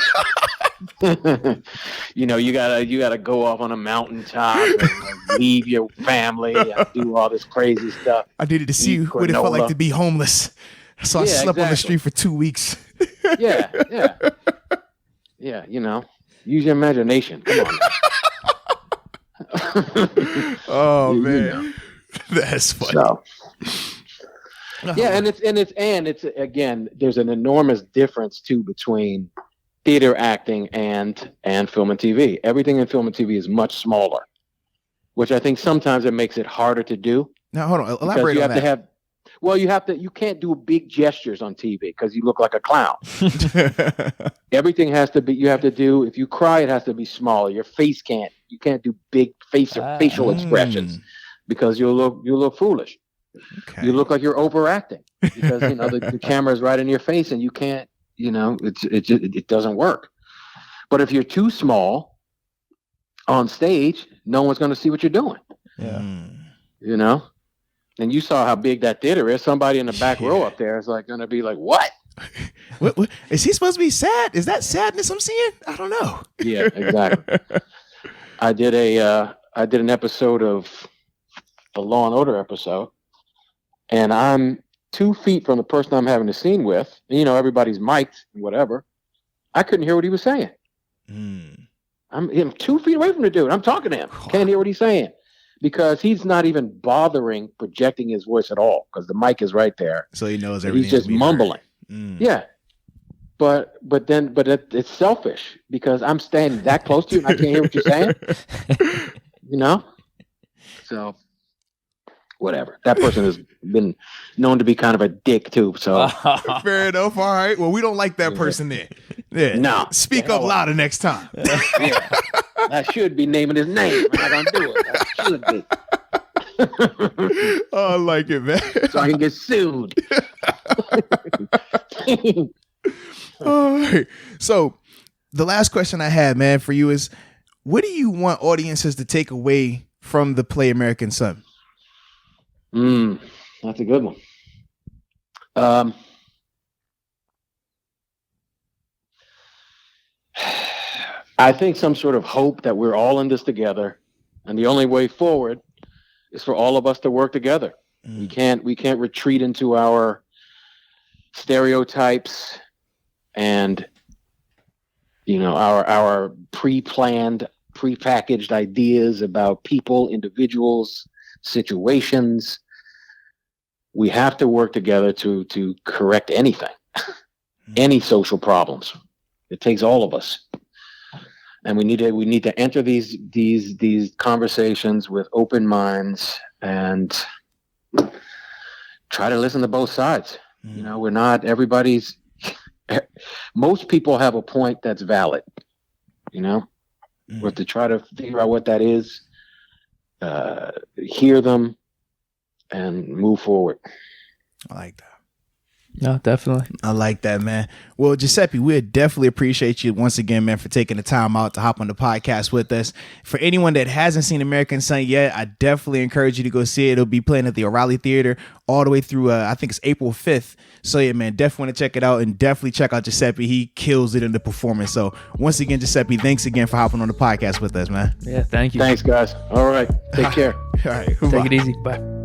You gotta go off on a mountaintop and leave your family and do all this crazy stuff. I needed to see what it felt like to be homeless, so I slept on the street for 2 weeks. Yeah. Use your imagination. Come on. Oh man, that's funny. So, yeah, and it's again, there's an enormous difference too between theater acting and film and TV. Everything in film and TV is much smaller, which I think sometimes it makes it harder to do. Now hold on, elaborate on that. You can't do big gestures on TV because you look like a clown. Everything has to be, if you cry, it has to be smaller. You can't do big facial expressions because you'll look foolish. Okay. You look like you're overacting because, the camera's right in your face and you can't, it doesn't work. But if you're too small on stage, no one's going to see what you're doing. Yeah. And you saw how big that theater is. Somebody in the back row up there is like going to be like, what? What? Is he supposed to be sad? Is that sadness I'm seeing? I don't know. Yeah, exactly. I did an episode of a Law and Order episode, and I'm 2 feet from the person I'm having the scene with. And, everybody's mic'd and whatever. I couldn't hear what he was saying. I'm 2 feet away from the dude. I'm talking to him. Can't hear what he's saying. Because he's not even bothering projecting his voice at all because the mic is right there. So he knows everything. He's just mumbling. Yeah. But it's selfish because I'm standing that close to you and I can't hear what you're saying. So whatever. That person has been known to be kind of a dick too. So fair enough. All right. Well, we don't like that person then. Yeah. No. Speak up louder next time. Yeah. I should be naming his name. I'm not gonna do it. I should be. Oh, I like it, man. So I can get sued. All right. So the last question I had, man, for you is, what do you want audiences to take away from the play American Son? That's a good one. I think some sort of hope that we're all in this together, and the only way forward is for all of us to work together. We can't retreat into our stereotypes and, our pre-planned, pre-packaged ideas about people, individuals, situations. We have to work together to correct anything, any social problems. It takes all of us. And we need to enter these conversations with open minds and try to listen to both sides. We're not everybody's. Most people have a point that's valid. We have to try to figure out what that is, hear them, and move forward. I like that. No, definitely. I like that, man. Well, Guiesseppe, we definitely appreciate you once again, man, for taking the time out to hop on the podcast with us. For anyone that hasn't seen American Son yet, I definitely encourage you to go see it. It'll be playing at the O'Reilly Theater all the way through, I think it's April 5th. So, yeah, man, definitely want to check it out and definitely check out Guiesseppe. He kills it in the performance. So, once again, Guiesseppe, thanks again for hopping on the podcast with us, man. Yeah, thank you. Thanks, guys. All right. Take care. All right. Take it easy. Bye.